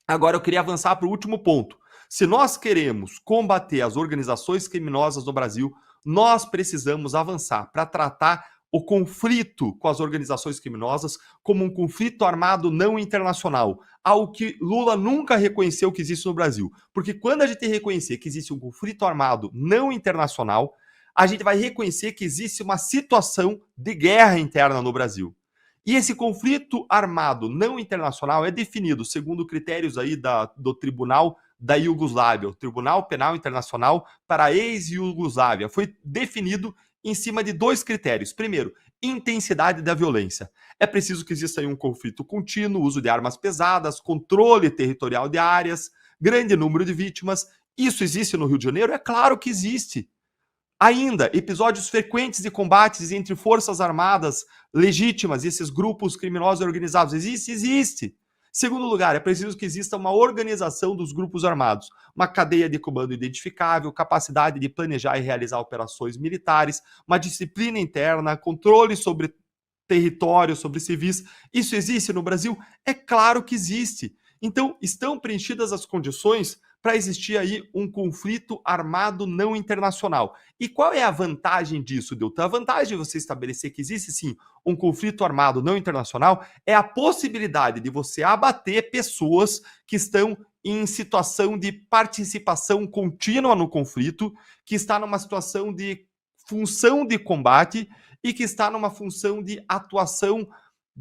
Agora eu queria avançar para o último ponto. Se nós queremos combater as organizações criminosas no Brasil, nós precisamos avançar para tratar o conflito com as organizações criminosas como um conflito armado não internacional, algo que Lula nunca reconheceu que existe no Brasil. Porque quando a gente reconhecer que existe um conflito armado não internacional, a gente vai reconhecer que existe uma situação de guerra interna no Brasil. E esse conflito armado não internacional é definido segundo critérios aí do Tribunal da Iugoslávia, o Tribunal Penal Internacional para a ex-Iugoslávia. Foi definido em cima de dois critérios. Primeiro, intensidade da violência. É preciso que exista aí um conflito contínuo, uso de armas pesadas, controle territorial de áreas, grande número de vítimas. Isso existe no Rio de Janeiro? É claro que existe. Ainda, episódios frequentes de combates entre forças armadas legítimas e esses grupos criminosos organizados. Existe. Segundo lugar, é preciso que exista uma organização dos grupos armados, uma cadeia de comando identificável, capacidade de planejar e realizar operações militares, uma disciplina interna, controle sobre território, sobre civis. Isso existe no Brasil? É claro que existe. Então, estão preenchidas as condições para existir aí um conflito armado não internacional. E qual é a vantagem disso, Deltan? A vantagem de você estabelecer que existe, sim, um conflito armado não internacional é a possibilidade de você abater pessoas que estão em situação de participação contínua no conflito, que está numa situação de função de combate e que está numa função de atuação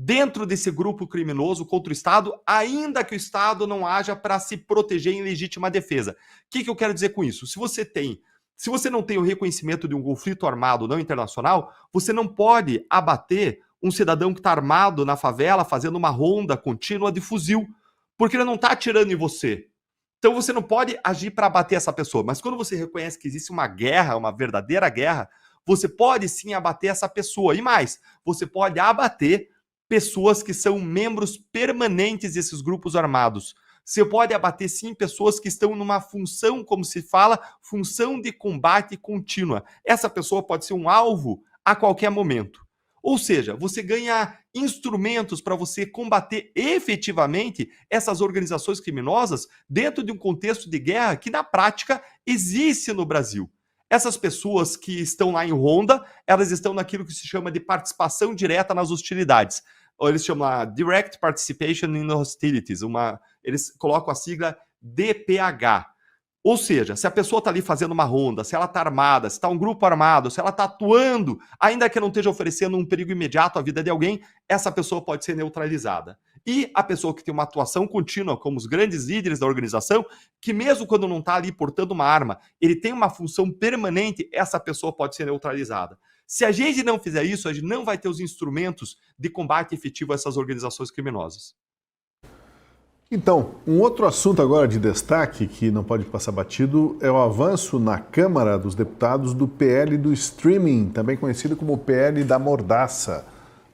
dentro desse grupo criminoso contra o Estado, ainda que o Estado não haja para se proteger em legítima defesa. O que eu quero dizer com isso? Se você não tem o reconhecimento de um conflito armado não internacional, você não pode abater um cidadão que está armado na favela fazendo uma ronda contínua de fuzil, porque ele não está atirando em você. Então você não pode agir para abater essa pessoa. Mas quando você reconhece que existe uma guerra, uma verdadeira guerra, você pode sim abater essa pessoa. E mais, você pode abater pessoas que são membros permanentes desses grupos armados. Você pode abater, sim, pessoas que estão numa função, como se fala, função de combate contínua. Essa pessoa pode ser um alvo a qualquer momento. Ou seja, você ganha instrumentos para você combater efetivamente essas organizações criminosas dentro de um contexto de guerra que, na prática, existe no Brasil. Essas pessoas que estão lá em ronda, elas estão naquilo que se chama de participação direta nas hostilidades. Ou eles chamam lá Direct Participation in Hostilities. Eles colocam a sigla DPH. Ou seja, se a pessoa está ali fazendo uma ronda, se ela está armada, se está um grupo armado, se ela está atuando, ainda que não esteja oferecendo um perigo imediato à vida de alguém, essa pessoa pode ser neutralizada. E a pessoa que tem uma atuação contínua, como os grandes líderes da organização, que mesmo quando não está ali portando uma arma, ele tem uma função permanente, essa pessoa pode ser neutralizada. Se a gente não fizer isso, a gente não vai ter os instrumentos de combate efetivo a essas organizações criminosas. Então, um outro assunto agora de destaque que não pode passar batido é o avanço na Câmara dos Deputados do PL do Streaming, também conhecido como PL da Mordaça.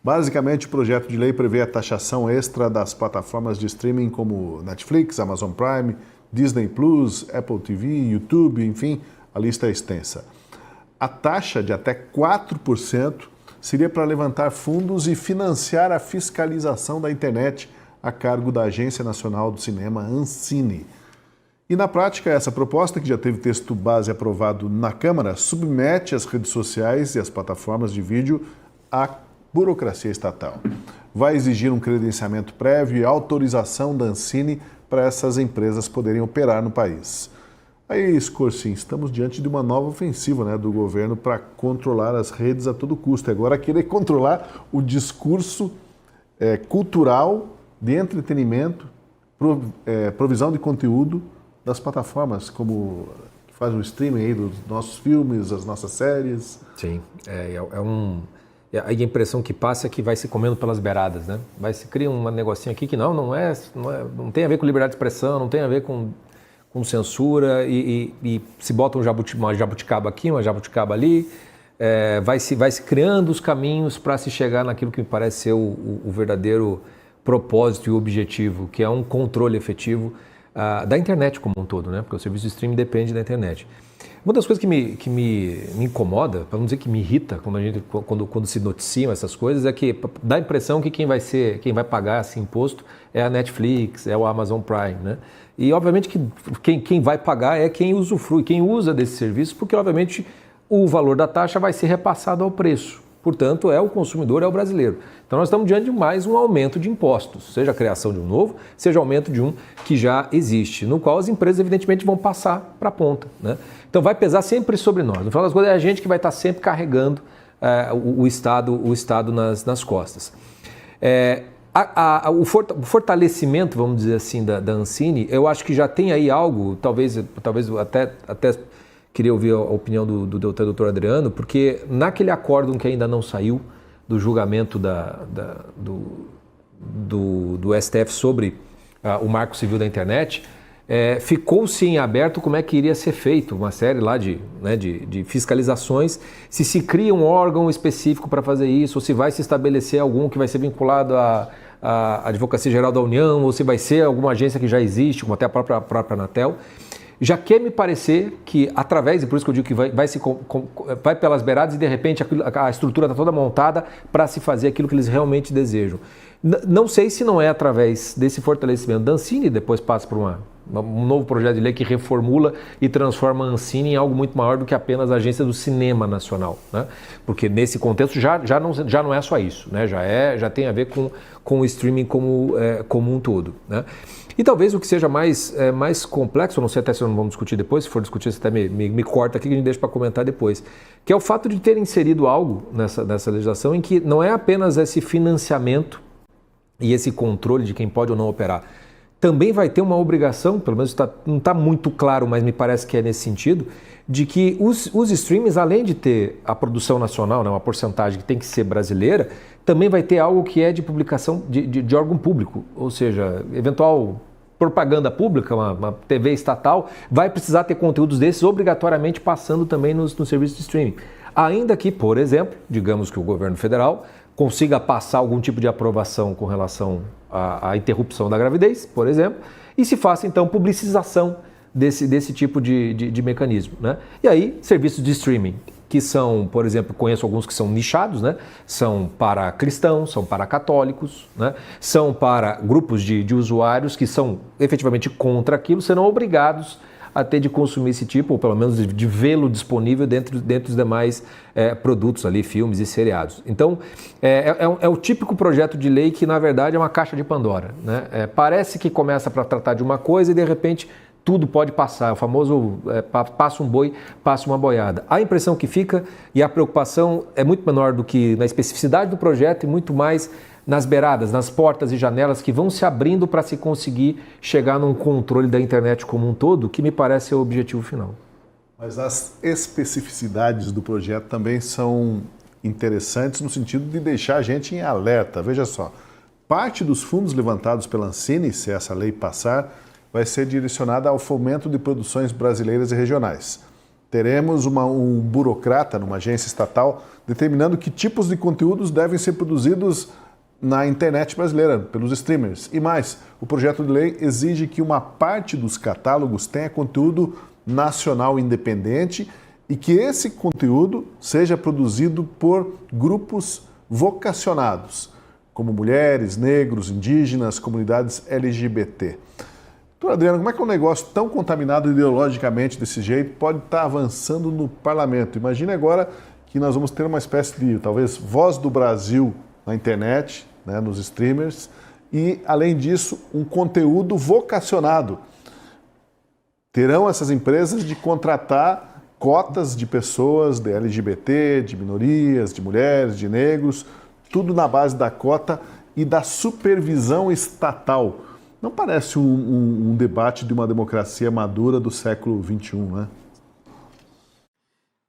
Basicamente, o projeto de lei prevê a taxação extra das plataformas de streaming como Netflix, Amazon Prime, Disney Plus, Apple TV, YouTube, enfim, a lista é extensa. A taxa de até 4% seria para levantar fundos e financiar a fiscalização da internet a cargo da Agência Nacional do Cinema, Ancine. E na prática, essa proposta, que já teve texto base aprovado na Câmara, submete as redes sociais e as plataformas de vídeo à burocracia estatal. Vai exigir um credenciamento prévio e autorização da Ancine para essas empresas poderem operar no país. Aí, Scorsin, estamos diante de uma nova ofensiva, do governo para controlar as redes a todo custo. Agora, querer controlar o discurso cultural de entretenimento, provisão de conteúdo das plataformas, como que faz o streaming aí dos nossos filmes, das nossas séries. Sim, a impressão que passa é que vai se comendo pelas beiradas, né? Vai se cria um negocinho aqui que não tem a ver com liberdade de expressão, não tem a ver com censura e se bota uma jabuticaba aqui, uma jabuticaba ali, vai se criando os caminhos para se chegar naquilo que me parece ser o verdadeiro propósito e objetivo, que é um controle efetivo da internet como um todo, né? Porque o serviço de streaming depende da internet. Uma das coisas que me incomoda, para não dizer que me irrita quando se noticiam essas coisas, é que dá a impressão que quem vai pagar esse imposto é a Netflix, é o Amazon Prime, né? E obviamente que quem vai pagar é quem usufrui, quem usa desse serviço, porque obviamente o valor da taxa vai ser repassado ao preço. Portanto, é o consumidor, é o brasileiro. Então nós estamos diante de mais um aumento de impostos, seja a criação de um novo, seja o aumento de um que já existe, no qual as empresas evidentemente vão passar para a ponta, né? Então vai pesar sempre sobre nós. No final das contas é a gente que vai estar sempre carregando o Estado nas costas. O fortalecimento, vamos dizer assim, da Ancine, eu acho que já tem aí algo, talvez até queria ouvir a opinião do doutor Adriano, porque naquele acórdão que ainda não saiu do julgamento do STF sobre o Marco Civil da Internet, ficou-se em aberto como é que iria ser feito uma série lá de fiscalizações, se cria um órgão específico para fazer isso, ou se vai se estabelecer algum que vai ser vinculado à Advocacia Geral da União, ou se vai ser alguma agência que já existe, como até a própria Anatel. Já quer me parecer que, através, e por isso que eu digo que vai pelas beiradas e de repente a estrutura está toda montada para se fazer aquilo que eles realmente desejam. Não sei se não é através desse fortalecimento da Ancine, depois passa por um novo projeto de lei que reformula e transforma a Ancine em algo muito maior do que apenas a Agência do Cinema Nacional, né? Porque nesse contexto já não é só isso, né? Já tem a ver com o streaming como um todo, né? E talvez o que seja mais complexo, não sei até se não vamos discutir depois, se for discutir você até me corta aqui que a gente deixa para comentar depois, que é o fato de ter inserido algo nessa legislação em que não é apenas esse financiamento e esse controle de quem pode ou não operar. Também vai ter uma obrigação, pelo menos não está muito claro, mas me parece que é nesse sentido, de que os streamings, além de ter a produção nacional, né, uma porcentagem que tem que ser brasileira, também vai ter algo que é de publicação de órgão público, ou seja, eventual propaganda pública, uma TV estatal, vai precisar ter conteúdos desses obrigatoriamente passando também no serviço de streaming. Ainda que, por exemplo, digamos que o governo federal consiga passar algum tipo de aprovação com relação à interrupção da gravidez, por exemplo, e se faça então publicização desse tipo de mecanismo, né? E aí, serviços de streaming, que são, por exemplo, conheço alguns que são nichados, né? São para cristãos, são para católicos, né? São para grupos de usuários que são efetivamente contra aquilo, serão obrigados a ter de consumir esse tipo, ou pelo menos de vê-lo disponível dentro dos demais produtos ali, filmes e seriados. Então, é o típico projeto de lei que, na verdade, é uma caixa de Pandora, né? Parece que começa para tratar de uma coisa e, de repente, tudo pode passar, o famoso passa um boi, passa uma boiada. A impressão que fica e a preocupação é muito menor do que na especificidade do projeto e muito mais nas beiradas, nas portas e janelas que vão se abrindo para se conseguir chegar num controle da internet como um todo, que me parece ser o objetivo final. Mas as especificidades do projeto também são interessantes no sentido de deixar a gente em alerta. Veja só, parte dos fundos levantados pela Ancine, se essa lei passar, vai ser direcionada ao fomento de produções brasileiras e regionais. Teremos um burocrata numa agência estatal determinando que tipos de conteúdos devem ser produzidos na internet brasileira, pelos streamers. E mais, o projeto de lei exige que uma parte dos catálogos tenha conteúdo nacional independente e que esse conteúdo seja produzido por grupos vocacionados, como mulheres, negros, indígenas, comunidades LGBT. Doutor Adriano, como é que um negócio tão contaminado ideologicamente desse jeito pode estar avançando no parlamento? Imagine agora que nós vamos ter uma espécie de, talvez, voz do Brasil na internet, né, nos streamers, e, além disso, um conteúdo vocacionado. Terão essas empresas de contratar cotas de pessoas de LGBT, de minorias, de mulheres, de negros, tudo na base da cota e da supervisão estatal. Não parece um debate de uma democracia madura do século XXI, né?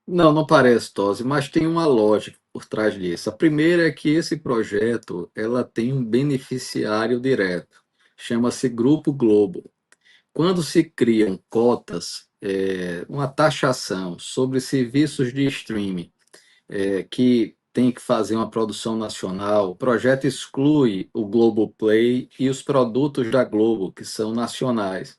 Não, não parece, Tosi, mas tem uma lógica por trás disso. A primeira é que esse projeto ela tem um beneficiário direto, chama-se Grupo Globo. Quando se criam cotas, uma taxação sobre serviços de streaming que tem que fazer uma produção nacional, o projeto exclui o Globoplay e os produtos da Globo, que são nacionais,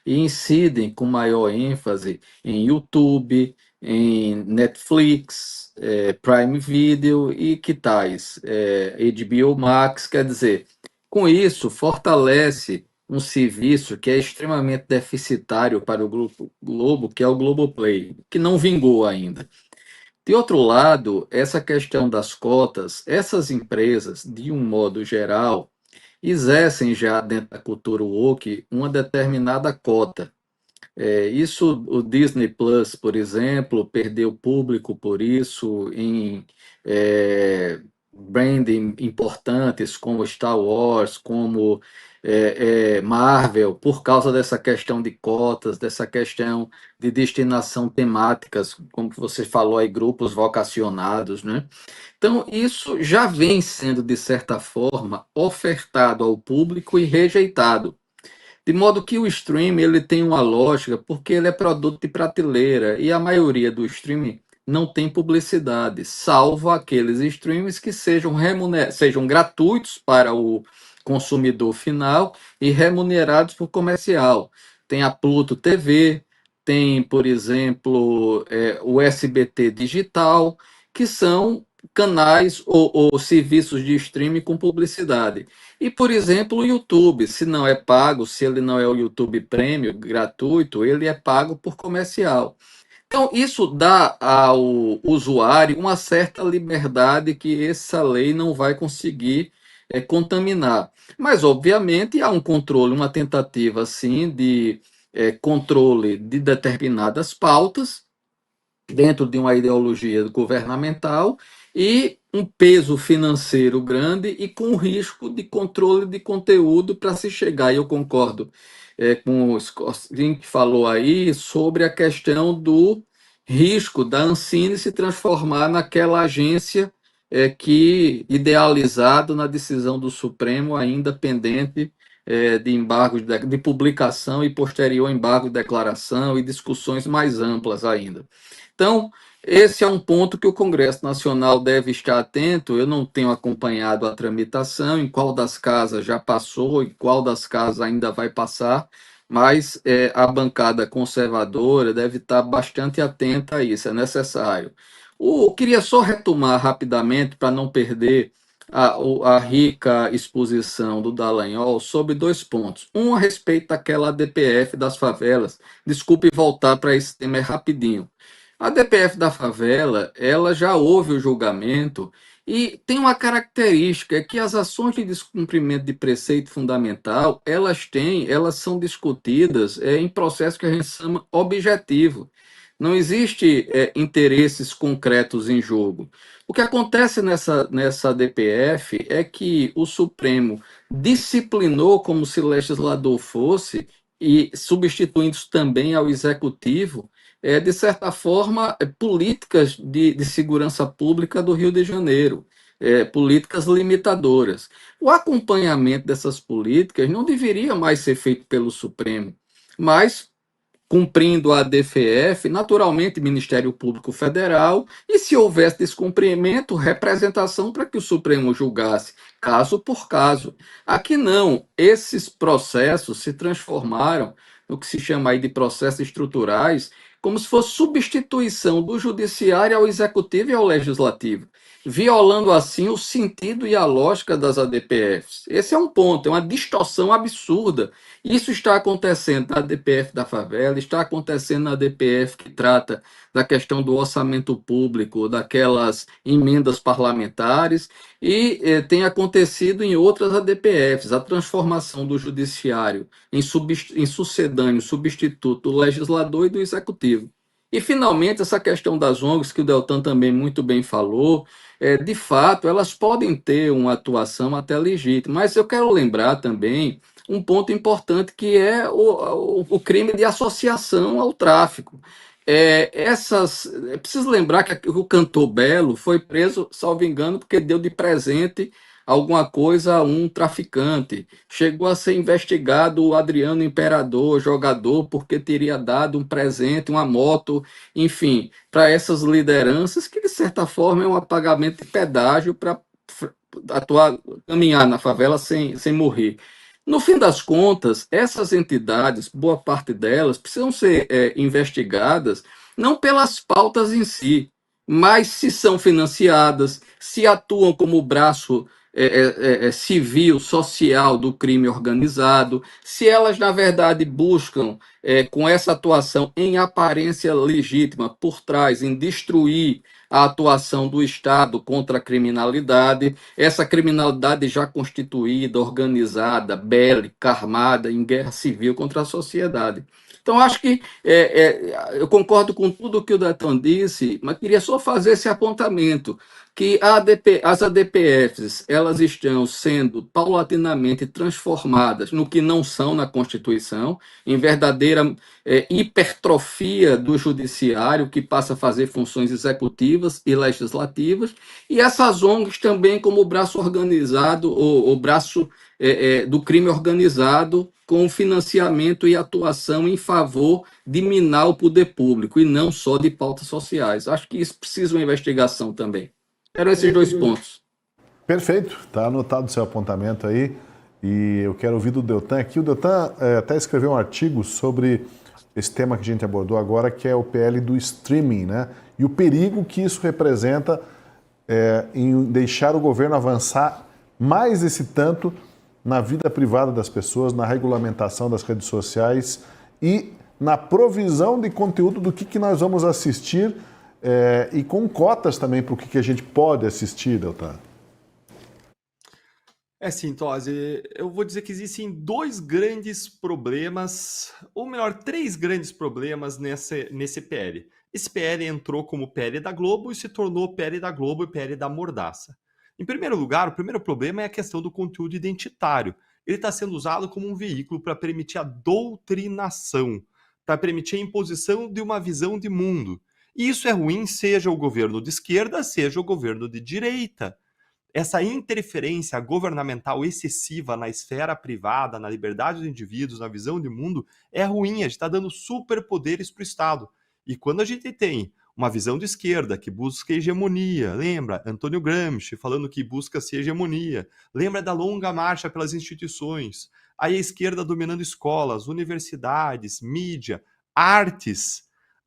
e incidem com maior ênfase em YouTube, em Netflix, Prime Video e que tais, HBO Max, quer dizer, com isso fortalece um serviço que é extremamente deficitário para o Grupo Globo, que é o Globoplay, que não vingou ainda. De outro lado, essa questão das cotas, essas empresas, de um modo geral, exercem já dentro da cultura woke uma determinada cota. Isso, o Disney Plus, por exemplo, perdeu público por isso em branding importantes como Star Wars, como Marvel, por causa dessa questão de cotas, dessa questão de destinação temáticas, como você falou aí, grupos vocacionados, né? Então, isso já vem sendo, de certa forma, ofertado ao público e rejeitado. De modo que o streaming ele tem uma lógica porque ele é produto de prateleira e a maioria do streaming não tem publicidade, salvo aqueles streams que sejam gratuitos para o consumidor final e remunerados por comercial. Tem a Pluto TV, tem, por exemplo, o SBT Digital, que são canais ou serviços de streaming com publicidade. E, por exemplo, o YouTube, se não é pago, se ele não é o YouTube Premium, gratuito, ele é pago por comercial. Então, isso dá ao usuário uma certa liberdade que essa lei não vai conseguir contaminar. Mas, obviamente, há um controle, uma tentativa, assim, de controle de determinadas pautas, dentro de uma ideologia governamental e um peso financeiro grande e com risco de controle de conteúdo para se chegar. E eu concordo com o Scorsese que falou aí sobre a questão do risco da Ancine se transformar naquela agência que, idealizado na decisão do Supremo, ainda pendente de embargo de publicação e posterior embargo de declaração e discussões mais amplas ainda. Então, esse é um ponto que o Congresso Nacional deve estar atento. Eu não tenho acompanhado a tramitação, em qual das casas já passou e qual das casas ainda vai passar, mas a bancada conservadora deve estar bastante atenta a isso, é necessário. Queria só retomar rapidamente, para não perder a rica exposição do Dallagnol sobre dois pontos. Um a respeito daquela ADPF das favelas. Desculpe voltar para esse tema é rapidinho. A ADPF da favela, ela já houve o julgamento e tem uma característica, é que as ações de descumprimento de preceito fundamental, elas são discutidas em processo que a gente chama objetivo. Não existe interesses concretos em jogo. O que acontece nessa DPF é que o Supremo disciplinou como se legislador fosse, e substituindo isso também ao Executivo, de certa forma, políticas de segurança pública do Rio de Janeiro, políticas limitadoras. O acompanhamento dessas políticas não deveria mais ser feito pelo Supremo, mas cumprindo a DFF, naturalmente Ministério Público Federal, e se houvesse descumprimento, representação para que o Supremo julgasse, caso por caso. Aqui não, esses processos se transformaram no que se chama aí de processos estruturais, como se fosse substituição do judiciário ao executivo e ao legislativo, violando assim o sentido e a lógica das ADPFs. Esse é um ponto, é uma distorção absurda. Isso está acontecendo na DPF da favela, está acontecendo na DPF que trata da questão do orçamento público, daquelas emendas parlamentares, e tem acontecido em outras ADPFs, a transformação do judiciário em sucedâneo, substituto do legislador e do executivo. E, finalmente, essa questão das ONGs, que o Deltan também muito bem falou, de fato, elas podem ter uma atuação até legítima, mas eu quero lembrar também um ponto importante que é o crime de associação ao tráfico. É preciso lembrar que o cantor Belo foi preso, salvo engano, porque deu de presente alguma coisa a um traficante. Chegou a ser investigado o Adriano Imperador, jogador, porque teria dado um presente, uma moto, enfim, para essas lideranças, que de certa forma é um pagamento de pedágio para atuar, caminhar na favela sem morrer. No fim das contas, essas entidades, boa parte delas, precisam ser investigadas não pelas pautas em si, mas se são financiadas, se atuam como braço civil, social do crime organizado, se elas, na verdade, buscam, com essa atuação em aparência legítima por trás, em destruir a atuação do Estado contra a criminalidade, essa criminalidade já constituída, organizada, bélica, armada, em guerra civil contra a sociedade. Então, acho que eu concordo com tudo que o Deltan disse, mas queria só fazer esse apontamento, que as ADPFs elas estão sendo paulatinamente transformadas no que não são na Constituição, em verdadeira hipertrofia do judiciário, que passa a fazer funções executivas e legislativas, e essas ONGs também como braço organizado, ou braço do crime organizado, com financiamento e atuação em favor de minar o poder público, e não só de pautas sociais. Acho que isso precisa uma investigação também. Eram esses dois pontos. Perfeito, está anotado o seu apontamento aí. E eu quero ouvir do Deltan aqui. O Deltan até escreveu um artigo sobre esse tema que a gente abordou agora, que é o PL do streaming, né? E o perigo que isso representa em deixar o governo avançar mais esse tanto na vida privada das pessoas, na regulamentação das redes sociais e na provisão de conteúdo do que nós vamos assistir e com cotas também para o que a gente pode assistir, Deltan. Sim, Tosi, eu vou dizer que existem dois grandes problemas, ou melhor, três grandes problemas nesse PL. Esse PL entrou como PL da Globo e se tornou PL da Globo e PL da Mordaça. Em primeiro lugar, o primeiro problema é a questão do conteúdo identitário. Ele está sendo usado como um veículo para permitir a doutrinação, para permitir a imposição de uma visão de mundo. E isso é ruim, seja o governo de esquerda, seja o governo de direita. Essa interferência governamental excessiva na esfera privada, na liberdade dos indivíduos, na visão de mundo, é ruim, a gente está dando superpoderes para o Estado. E quando a gente tem uma visão de esquerda que busca hegemonia, lembra? Antônio Gramsci falando que busca-se hegemonia, lembra da longa marcha pelas instituições, aí a esquerda dominando escolas, universidades, mídia, artes,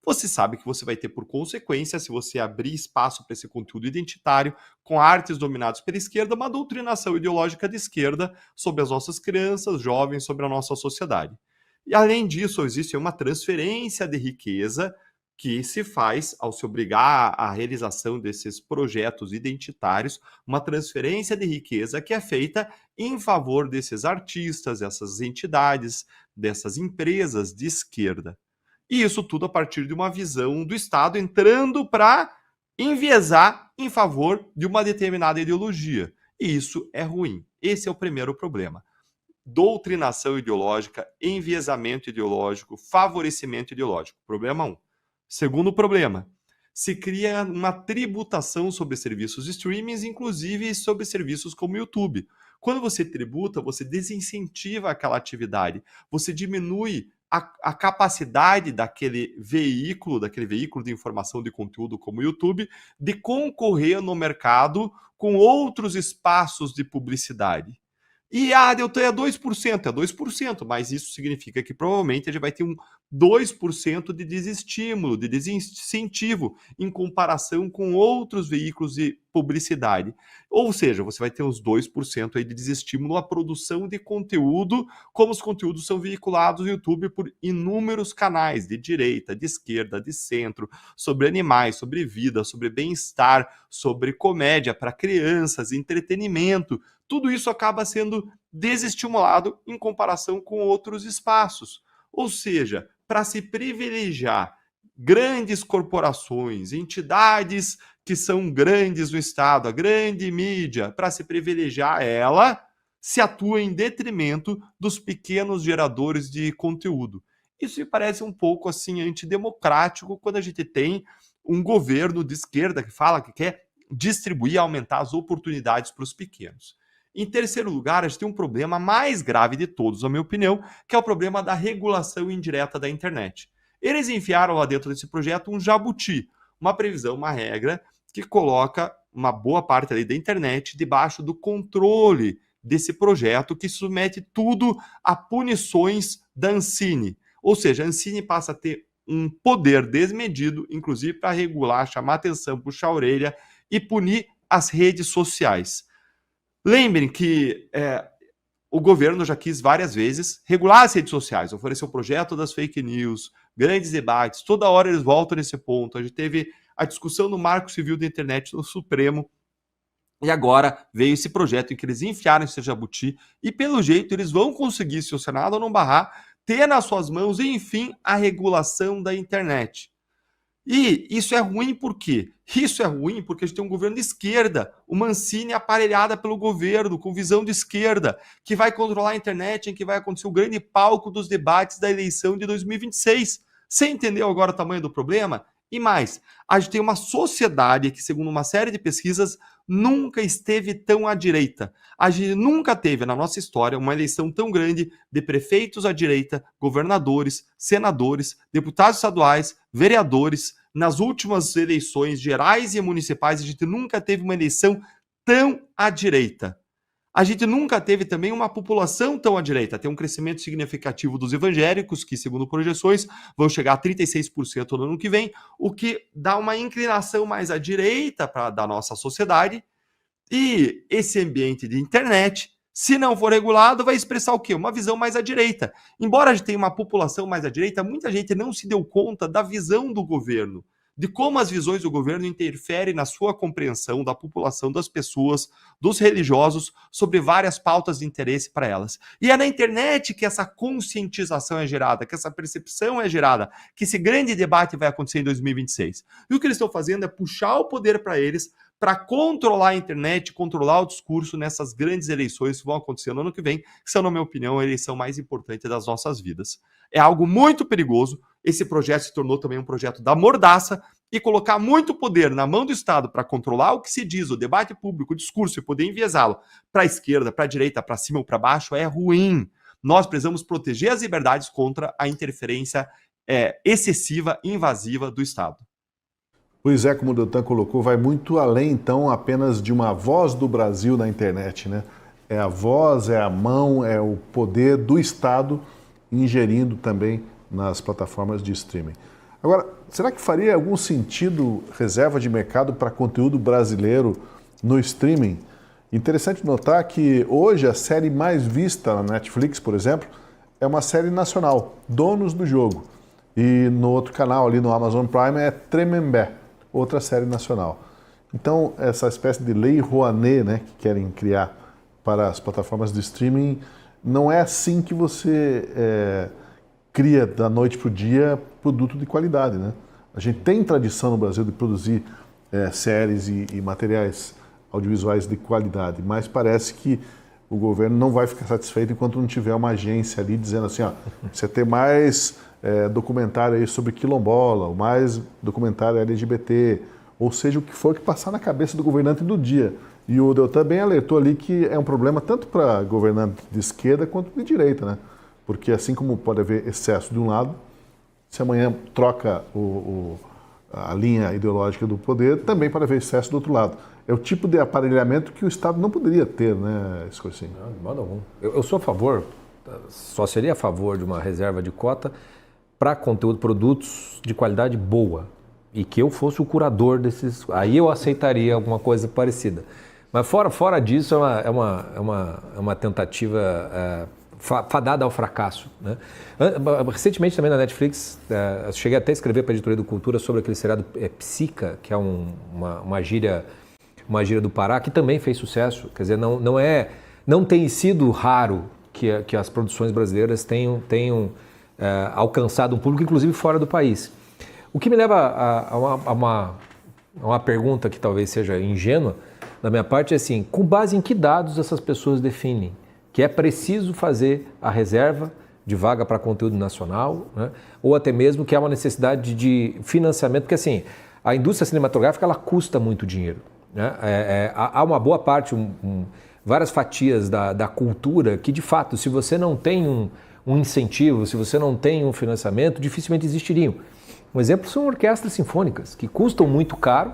você sabe que você vai ter por consequência, se você abrir espaço para esse conteúdo identitário, com artes dominadas pela esquerda, uma doutrinação ideológica de esquerda sobre as nossas crianças, jovens, sobre a nossa sociedade. E além disso, existe uma transferência de riqueza que se faz ao se obrigar à realização desses projetos identitários, uma transferência de riqueza que é feita em favor desses artistas, dessas entidades, dessas empresas de esquerda. E isso tudo a partir de uma visão do Estado entrando para enviesar em favor de uma determinada ideologia. E isso é ruim. Esse é o primeiro problema. Doutrinação ideológica, enviesamento ideológico, favorecimento ideológico. Problema 1. Segundo problema, se cria uma tributação sobre serviços de streaming, inclusive sobre serviços como o YouTube. Quando você tributa, você desincentiva aquela atividade, você diminui a capacidade daquele veículo de informação de conteúdo como o YouTube, de concorrer no mercado com outros espaços de publicidade. E eu tenho 2%, é 2%, mas isso significa que provavelmente a gente vai ter um 2% de desestímulo, de desincentivo em comparação com outros veículos de publicidade. Ou seja, você vai ter uns 2% aí de desestímulo à produção de conteúdo, como os conteúdos são veiculados no YouTube por inúmeros canais de direita, de esquerda, de centro, sobre animais, sobre vida, sobre bem-estar, sobre comédia para crianças, entretenimento. Tudo isso acaba sendo desestimulado em comparação com outros espaços. Ou seja, para se privilegiar grandes corporações, entidades que são grandes no Estado, a grande mídia, para se privilegiar ela, se atua em detrimento dos pequenos geradores de conteúdo. Isso me parece um pouco assim antidemocrático quando a gente tem um governo de esquerda que fala que quer distribuir, aumentar as oportunidades para os pequenos. Em terceiro lugar, a gente tem um problema mais grave de todos, na minha opinião, que é o problema da regulação indireta da internet. Eles enfiaram lá dentro desse projeto um jabuti, uma previsão, uma regra que coloca uma boa parte ali da internet debaixo do controle desse projeto, que submete tudo a punições da Ancine. Ou seja, a Ancine passa a ter um poder desmedido, inclusive para regular, chamar atenção, puxar a orelha e punir as redes sociais. Lembrem que o governo já quis várias vezes regular as redes sociais, ofereceu o projeto das fake news, grandes debates, toda hora eles voltam nesse ponto. A gente teve a discussão do Marco Civil da Internet no Supremo, e agora veio esse projeto em que eles enfiaram esse jabuti, e pelo jeito eles vão conseguir, se o Senado não barrar, ter nas suas mãos, enfim, a regulação da internet. E isso é ruim por quê? Isso é ruim porque a gente tem um governo de esquerda, uma Ancine aparelhada pelo governo, com visão de esquerda, que vai controlar a internet, em que vai acontecer o grande palco dos debates da eleição de 2026. Você entendeu agora o tamanho do problema? E mais, a gente tem uma sociedade que, segundo uma série de pesquisas, nunca esteve tão à direita. A gente nunca teve, na nossa história, uma eleição tão grande de prefeitos à direita, governadores, senadores, deputados estaduais, vereadores. Nas últimas eleições gerais e municipais, a gente nunca teve uma eleição tão à direita. A gente nunca teve também uma população tão à direita. Tem um crescimento significativo dos evangélicos, que, segundo projeções, vão chegar a 36% no ano que vem, o que dá uma inclinação mais à direita da nossa sociedade. E esse ambiente de internet, se não for regulado, vai expressar o quê? Uma visão mais à direita. Embora a gente tenha uma população mais à direita, muita gente não se deu conta da visão do governo, de como as visões do governo interferem na sua compreensão da população, das pessoas, dos religiosos, sobre várias pautas de interesse para elas. E é na internet que essa conscientização é gerada, que essa percepção é gerada, que esse grande debate vai acontecer em 2026. E o que eles estão fazendo é puxar o poder para eles, para controlar a internet, controlar o discurso nessas grandes eleições que vão acontecer no ano que vem, que são, na minha opinião, a eleição mais importante das nossas vidas. É algo muito perigoso. Esse projeto se tornou também um projeto da mordaça, e colocar muito poder na mão do Estado para controlar o que se diz, o debate público, o discurso, e poder enviesá-lo para a esquerda, para a direita, para cima ou para baixo é ruim. Nós precisamos proteger as liberdades contra a interferência excessiva, invasiva do Estado. Pois é, como o Deltan colocou, vai muito além, então, apenas de uma voz do Brasil na internet, né? É a voz, é a mão, é o poder do Estado ingerindo também nas plataformas de streaming. Agora, será que faria algum sentido reserva de mercado para conteúdo brasileiro no streaming? Interessante notar que hoje a série mais vista na Netflix, por exemplo, é uma série nacional, Donos do Jogo. E no outro canal ali no Amazon Prime é Tremembé, outra série nacional. Então, essa espécie de lei Rouanet, né, que querem criar para as plataformas de streaming, não é assim que você cria da noite para o dia produto de qualidade, né? A gente tem tradição no Brasil de produzir séries e materiais audiovisuais de qualidade, mas parece que o governo não vai ficar satisfeito enquanto não tiver uma agência ali dizendo assim, ó, você ter mais documentário aí sobre quilombola, ou mais documentário LGBT, ou seja, o que for que passar na cabeça do governante do dia. E o Deltan bem alertou ali que é um problema tanto para governante de esquerda quanto de direita, né? Porque assim como pode haver excesso de um lado, se amanhã troca a linha ideológica do poder, também pode haver excesso do outro lado. É o tipo de aparelhamento que o Estado não poderia ter, né, Scorsin? Não, de modo algum. Eu sou a favor, só seria a favor de uma reserva de cota para conteúdo, produtos de qualidade boa. E que eu fosse o curador desses. Aí eu aceitaria alguma coisa parecida. Mas fora disso, é uma tentativa fadada ao fracasso, né? Recentemente também na Netflix, cheguei até a escrever para a editoria do Cultura sobre aquele seriado Psica, que é uma gíria do Pará, que também fez sucesso. Quer dizer, não tem sido raro que as produções brasileiras tenham alcançado um público, inclusive fora do país. O que me leva a uma pergunta que talvez seja ingênua da minha parte é assim, com base em que dados essas pessoas definem que é preciso fazer a reserva de vaga para conteúdo nacional, né? Ou até mesmo que há uma necessidade de financiamento, porque assim, a indústria cinematográfica ela custa muito dinheiro, né? Há uma boa parte, várias fatias da cultura que de fato, se você não tem um incentivo, se você não tem um financiamento, dificilmente existiriam. Um exemplo são orquestras sinfônicas, que custam muito caro,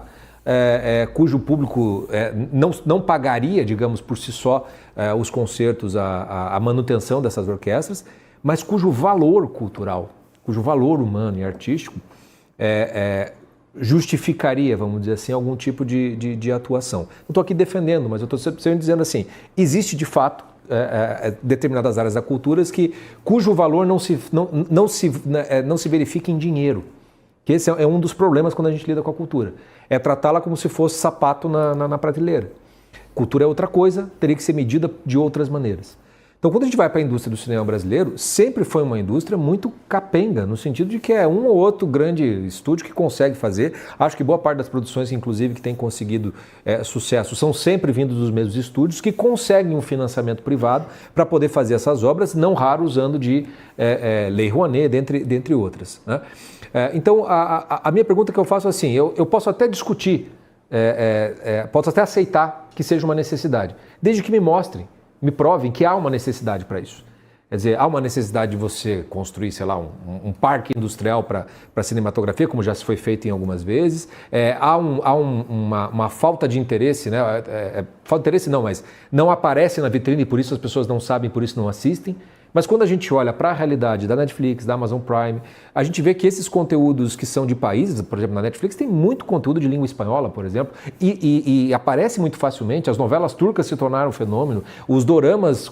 cujo público não pagaria, digamos, por si só, os concertos, a manutenção dessas orquestras, mas cujo valor cultural, cujo valor humano e artístico justificaria, vamos dizer assim, algum tipo de atuação. Não estou aqui defendendo, mas eu estou sempre dizendo assim, existe de fato determinadas áreas da cultura cujo valor não se verifica em dinheiro. Que esse é um dos problemas quando a gente lida com a cultura. É tratá-la como se fosse sapato na prateleira. Cultura é outra coisa, teria que ser medida de outras maneiras. Então, quando a gente vai para a indústria do cinema brasileiro, sempre foi uma indústria muito capenga, no sentido de que é um ou outro grande estúdio que consegue fazer. Acho que boa parte das produções, inclusive, que tem conseguido sucesso, são sempre vindos dos mesmos estúdios que conseguem um financiamento privado para poder fazer essas obras, não raro usando de Lei Rouanet, dentre outras, né? Então, a minha pergunta que eu faço é assim, eu posso até discutir, posso até aceitar que seja uma necessidade, desde que me provem que há uma necessidade para isso. Quer dizer, há uma necessidade de você construir, sei lá, um parque industrial para cinematografia, como já se foi feito em algumas vezes. Há uma falta de interesse, né? Falta de interesse não, mas não aparece na vitrine, por isso as pessoas não sabem, por isso não assistem. Mas quando a gente olha para a realidade da Netflix, da Amazon Prime, a gente vê que esses conteúdos que são de países, por exemplo, na Netflix tem muito conteúdo de língua espanhola, por exemplo, e aparece muito facilmente, as novelas turcas se tornaram um fenômeno, os doramas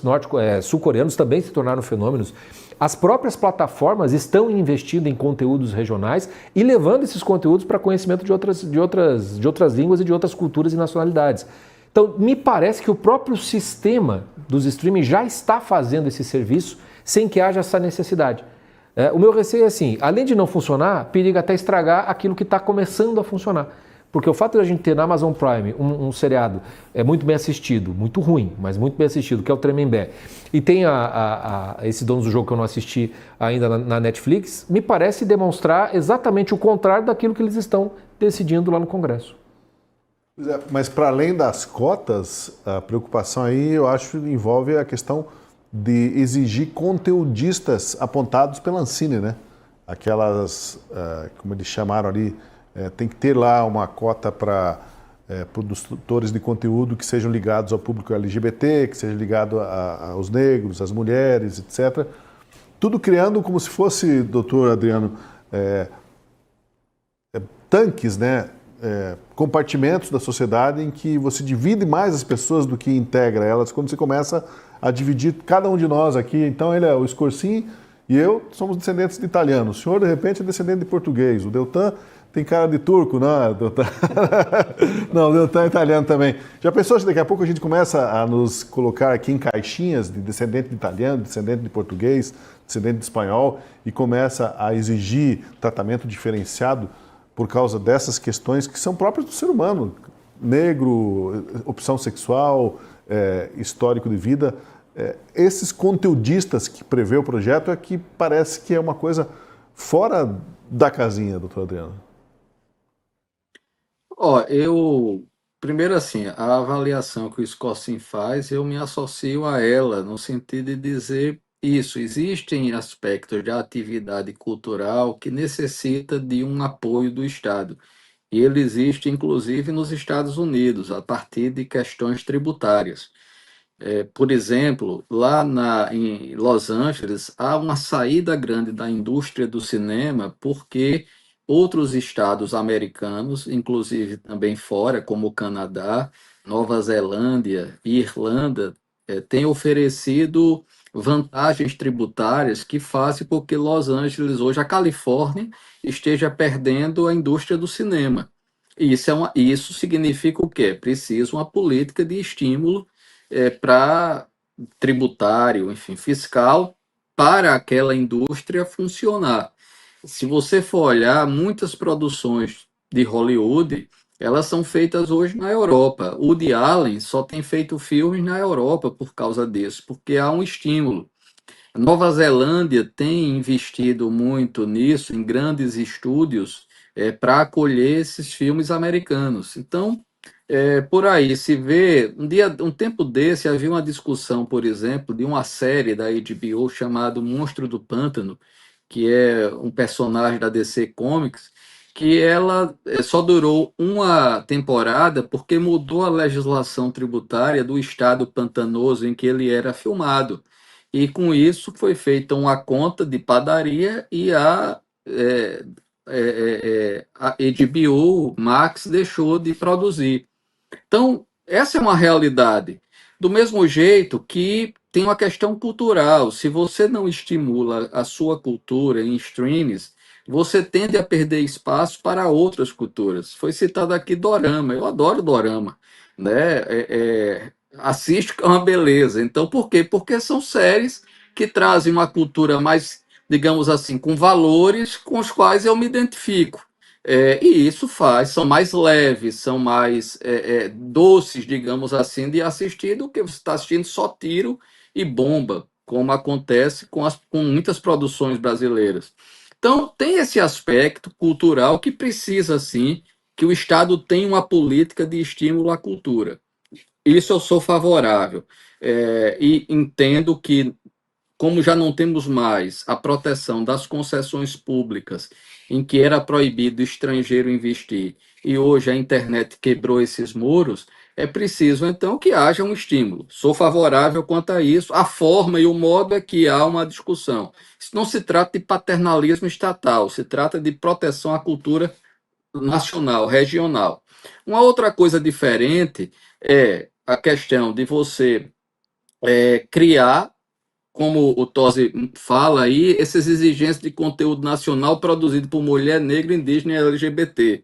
sul-coreanos também se tornaram fenômenos. As próprias plataformas estão investindo em conteúdos regionais e levando esses conteúdos para conhecimento de outras línguas e de outras culturas e nacionalidades. Então, me parece que o próprio sistema dos streaming já está fazendo esse serviço sem que haja essa necessidade. O meu receio é assim, além de não funcionar, periga até estragar aquilo que está começando a funcionar. Porque o fato de a gente ter na Amazon Prime um seriado muito bem assistido, muito ruim, mas muito bem assistido, que é o Tremembé, e tem esse Donos do Jogo que eu não assisti ainda na Netflix, me parece demonstrar exatamente o contrário daquilo que eles estão decidindo lá no Congresso. Mas para além das cotas, a preocupação aí, eu acho, envolve a questão de exigir conteudistas apontados pela Ancine, né? Aquelas, como eles chamaram ali, tem que ter lá uma cota para produtores de conteúdo que sejam ligados ao público LGBT, que sejam ligados aos negros, às mulheres, etc. Tudo criando como se fosse, doutor Adriano, tanques, né? Compartimentos da sociedade em que você divide mais as pessoas do que integra elas, quando você começa a dividir cada um de nós aqui. Então ele é o Scorsin e eu somos descendentes de italianos. O senhor, de repente, é descendente de português. O Deltan tem cara de turco, não, Deltan? Não, o Deltan é italiano também. Já pensou se daqui a pouco a gente começa a nos colocar aqui em caixinhas de descendente de italiano, descendente de português, descendente de espanhol e começa a exigir tratamento diferenciado por causa dessas questões que são próprias do ser humano, negro, opção sexual, histórico de vida. Esses conteudistas que prevê o projeto é que parece que é uma coisa fora da casinha, doutor Adriano. Primeiro assim, a avaliação que o Scossin faz, eu me associo a ela, no sentido de dizer isso, existem aspectos de atividade cultural que necessita de um apoio do Estado. E ele existe, inclusive, nos Estados Unidos, a partir de questões tributárias. Por exemplo, em Los Angeles, há uma saída grande da indústria do cinema porque outros estados americanos, inclusive também fora, como o Canadá, Nova Zelândia e Irlanda, têm oferecido vantagens tributárias que fazem com que Los Angeles, hoje a Califórnia, esteja perdendo a indústria do cinema. Isso significa o quê? É preciso uma política de estímulo para tributário, enfim, fiscal, para aquela indústria funcionar. Se você for olhar, muitas produções de Hollywood, elas são feitas hoje na Europa. Woody Allen só tem feito filmes na Europa por causa disso, porque há um estímulo. A Nova Zelândia tem investido muito nisso, em grandes estúdios, para acolher esses filmes americanos. Então, por aí se vê, um tempo desse havia uma discussão, por exemplo, de uma série da HBO chamada Monstro do Pântano, que é um personagem da DC Comics, que ela só durou uma temporada porque mudou a legislação tributária do estado pantanoso em que ele era filmado. E com isso foi feita uma conta de padaria e a HBO Max deixou de produzir. Então, essa é uma realidade. Do mesmo jeito que tem uma questão cultural. Se você não estimula a sua cultura em streams, você tende a perder espaço para outras culturas. Foi citado aqui Dorama. Eu adoro Dorama, né? Assisto que é uma beleza. Então, por quê? Porque são séries que trazem uma cultura mais, digamos assim, com valores com os quais eu me identifico. E isso são mais leves, são mais doces, digamos assim, de assistir do que você está assistindo só tiro e bomba, como acontece com muitas produções brasileiras. Então, tem esse aspecto cultural que precisa, sim, que o Estado tenha uma política de estímulo à cultura. Isso eu sou favorável. E entendo que como já não temos mais a proteção das concessões públicas, em que era proibido o estrangeiro investir, e hoje a internet quebrou esses muros, é preciso então que haja um estímulo. Sou favorável quanto a isso. A forma e o modo é que há uma discussão. Isso não se trata de paternalismo estatal, se trata de proteção à cultura nacional, regional. Uma outra coisa diferente é a questão de você criar, como o Tosi fala aí, essas exigências de conteúdo nacional produzido por mulher negra, indígena e LGBT.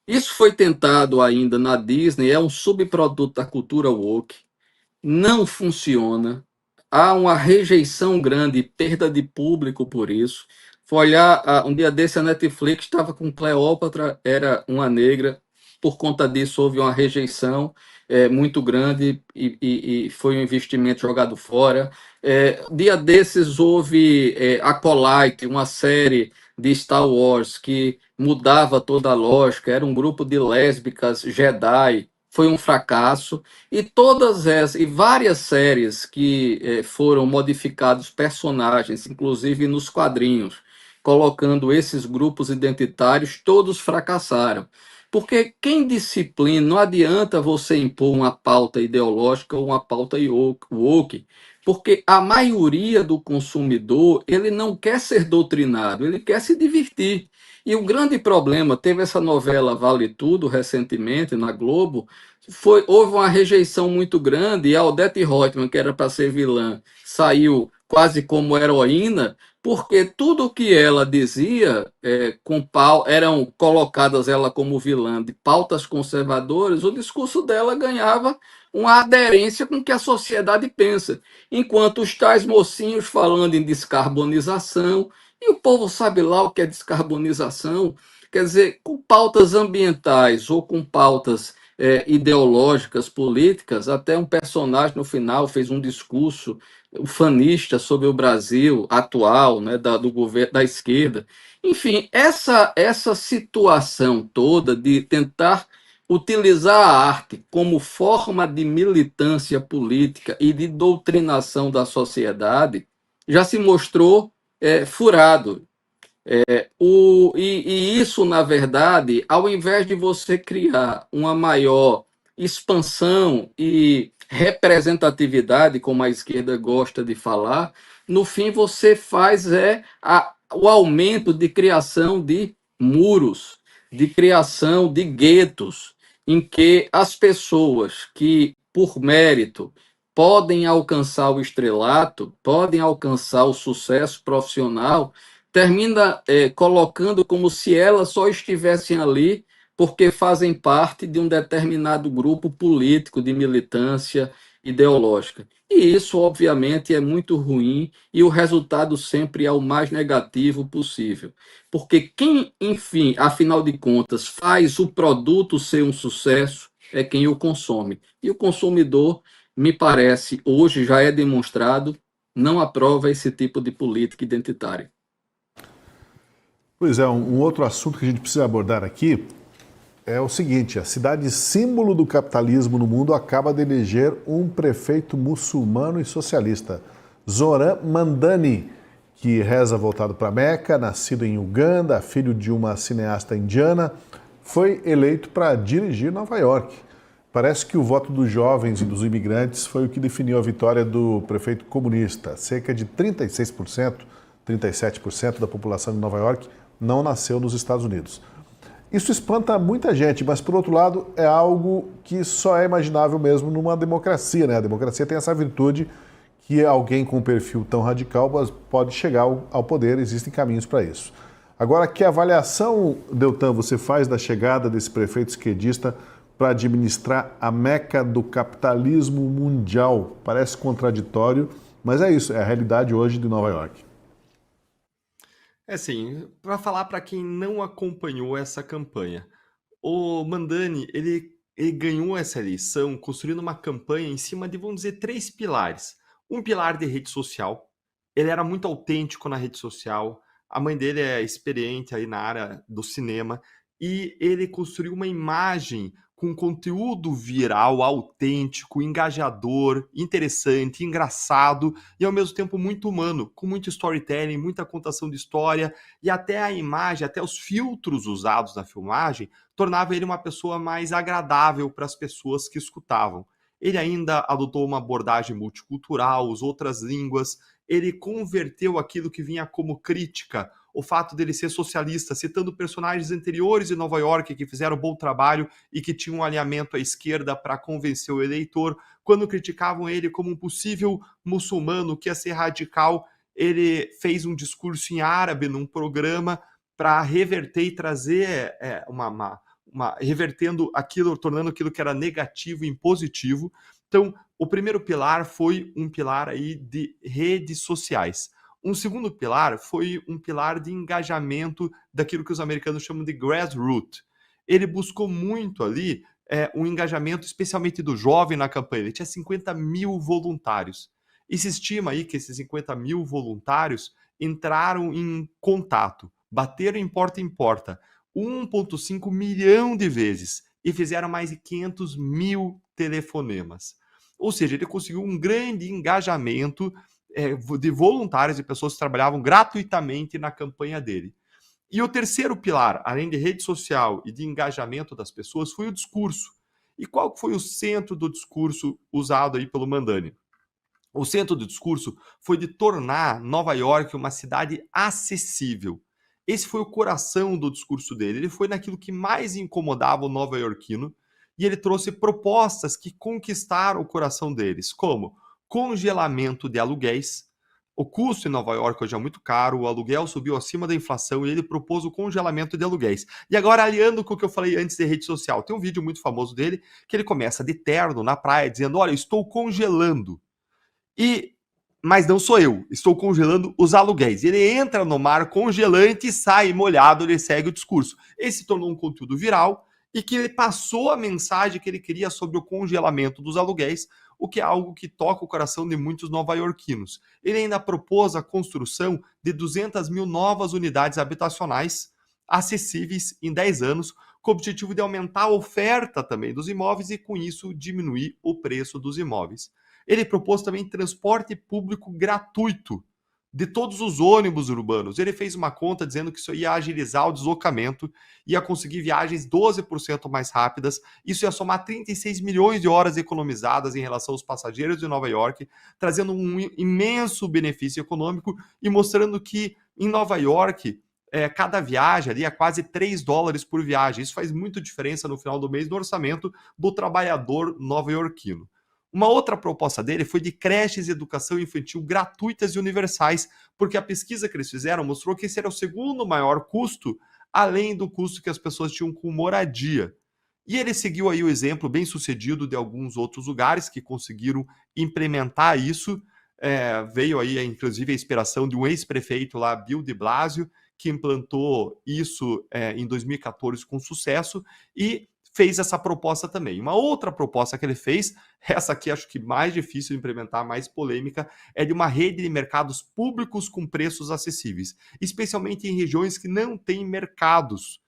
Isso foi tentado ainda na Disney, é um subproduto da cultura woke, não funciona, há uma rejeição grande, perda de público por isso. Foi olhar, um dia desse a Netflix estava com Cleópatra, era uma negra, por conta disso houve uma rejeição muito grande e foi um investimento jogado fora. Dia desses houve Acolyte, uma série de Star Wars que mudava toda a lógica, era um grupo de lésbicas Jedi, foi um fracasso. E todas essas, e várias séries que foram modificados personagens, inclusive nos quadrinhos, colocando esses grupos identitários, todos fracassaram. Porque quem disciplina, não adianta você impor uma pauta ideológica ou uma pauta woke, porque a maioria do consumidor, ele não quer ser doutrinado, ele quer se divertir. E o grande problema, teve essa novela Vale Tudo recentemente na Globo, houve uma rejeição muito grande e a Odete Roitman, que era para ser vilã, saiu quase como heroína, porque tudo que ela dizia eram colocadas ela como vilã de pautas conservadoras, o discurso dela ganhava uma aderência com o que a sociedade pensa. Enquanto os tais mocinhos falando em descarbonização, e o povo sabe lá o que é descarbonização, quer dizer, com pautas ambientais ou com pautas ideológicas, políticas, até um personagem no final fez um discurso ufanista sobre o Brasil atual, né, do governo da esquerda. Enfim, essa situação toda de tentar utilizar a arte como forma de militância política e de doutrinação da sociedade já se mostrou furado. E isso, na verdade, ao invés de você criar uma maior expansão e representatividade, como a esquerda gosta de falar, no fim você faz o aumento de criação de muros, de criação de guetos, em que as pessoas que, por mérito, podem alcançar o estrelato, podem alcançar o sucesso profissional, termina colocando como se elas só estivessem ali porque fazem parte de um determinado grupo político de militância ideológica. E isso, obviamente, é muito ruim e o resultado sempre é o mais negativo possível. Porque quem, enfim, afinal de contas, faz o produto ser um sucesso é quem o consome. E o consumidor, me parece, hoje já é demonstrado, não aprova esse tipo de política identitária. Pois é, um outro assunto que a gente precisa abordar aqui é o seguinte: a cidade símbolo do capitalismo no mundo acaba de eleger um prefeito muçulmano e socialista, Zoran Mandani, que reza voltado para Meca, nascido em Uganda, filho de uma cineasta indiana, foi eleito para dirigir Nova York. Parece que o voto dos jovens e dos imigrantes foi o que definiu a vitória do prefeito comunista. Cerca de 36%, 37% da população de Nova York não nasceu nos Estados Unidos. Isso espanta muita gente, mas, por outro lado, é algo que só é imaginável mesmo numa democracia, né? A democracia tem essa virtude que alguém com um perfil tão radical pode chegar ao poder, existem caminhos para isso. Agora, que avaliação, Deltan, você faz da chegada desse prefeito esquerdista para administrar a meca do capitalismo mundial? Parece contraditório, mas é isso, é a realidade hoje de Nova York. É assim, para falar para quem não acompanhou essa campanha, o Mandani, ele ganhou essa eleição construindo uma campanha em cima de, vamos dizer, 3 pilares. Um pilar de rede social, ele era muito autêntico na rede social, a mãe dele é experiente aí na área do cinema, e ele construiu uma imagem com conteúdo viral, autêntico, engajador, interessante, engraçado e ao mesmo tempo muito humano, com muito storytelling, muita contação de história e até a imagem, até os filtros usados na filmagem, tornava ele uma pessoa mais agradável para as pessoas que escutavam. Ele ainda adotou uma abordagem multicultural, usou outras línguas, ele converteu aquilo que vinha como crítica, o fato dele ser socialista, citando personagens anteriores de Nova York que fizeram um bom trabalho e que tinham um alinhamento à esquerda para convencer o eleitor. Quando criticavam ele como um possível muçulmano que ia ser radical, ele fez um discurso em árabe num programa para reverter e trazer revertendo aquilo, tornando aquilo que era negativo em positivo. Então, o primeiro pilar foi um pilar aí de redes sociais. Um segundo pilar foi um pilar de engajamento daquilo que os americanos chamam de grassroots. Ele buscou muito ali um engajamento, especialmente do jovem na campanha. Ele tinha 50 mil voluntários. E se estima aí que esses 50 mil voluntários entraram em contato, bateram em porta 1,5 milhão de vezes e fizeram mais de 500 mil telefonemas. Ou seja, ele conseguiu um grande engajamento de voluntários e pessoas que trabalhavam gratuitamente na campanha dele. E o terceiro pilar, além de rede social e de engajamento das pessoas, foi o discurso. E qual foi o centro do discurso usado aí pelo Mandani? O centro do discurso foi de tornar Nova York uma cidade acessível. Esse foi o coração do discurso dele. Ele foi naquilo que mais incomodava o nova-iorquino e ele trouxe propostas que conquistaram o coração deles, como congelamento de aluguéis. O custo em Nova York hoje é muito caro, o aluguel subiu acima da inflação e ele propôs o congelamento de aluguéis. E agora, aliando com o que eu falei antes de rede social, tem um vídeo muito famoso dele que ele começa de terno na praia dizendo: olha, eu estou congelando. Mas não sou eu, estou congelando os aluguéis. Ele entra no mar congelante e sai molhado, ele segue o discurso. Esse tornou um conteúdo viral e que ele passou a mensagem que ele queria sobre o congelamento dos aluguéis, o que é algo que toca o coração de muitos nova-iorquinos. Ele ainda propôs a construção de 200 mil novas unidades habitacionais acessíveis em 10 anos, com o objetivo de aumentar a oferta também dos imóveis e, com isso, diminuir o preço dos imóveis. Ele propôs também transporte público gratuito de todos os ônibus urbanos. Ele fez uma conta dizendo que isso ia agilizar o deslocamento, ia conseguir viagens 12% mais rápidas, isso ia somar 36 milhões de horas economizadas em relação aos passageiros de Nova York, trazendo um imenso benefício econômico e mostrando que em Nova York cada viagem ali é quase $3 por viagem. Isso faz muita diferença no final do mês no orçamento do trabalhador nova-iorquino. Uma outra proposta dele foi de creches de educação infantil gratuitas e universais, porque a pesquisa que eles fizeram mostrou que esse era o segundo maior custo, além do custo que as pessoas tinham com moradia. E ele seguiu aí o exemplo bem sucedido de alguns outros lugares que conseguiram implementar isso. Veio aí, inclusive, a inspiração de um ex-prefeito lá, Bill de Blasio, que implantou isso em 2014 com sucesso e fez essa proposta também. Uma outra proposta que ele fez, essa aqui acho que mais difícil de implementar, mais polêmica, é de uma rede de mercados públicos com preços acessíveis, especialmente em regiões que não têm mercados.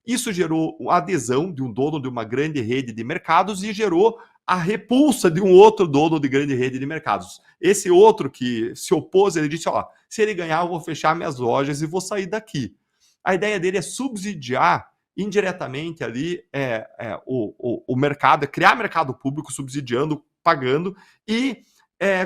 Isso gerou a adesão de um dono de uma grande rede de mercados e gerou a repulsa de um outro dono de grande rede de mercados. Esse outro que se opôs, ele disse, ó, se ele ganhar eu vou fechar minhas lojas e vou sair daqui. A ideia dele é subsidiar indiretamente ali o mercado, criar mercado público, subsidiando, pagando, e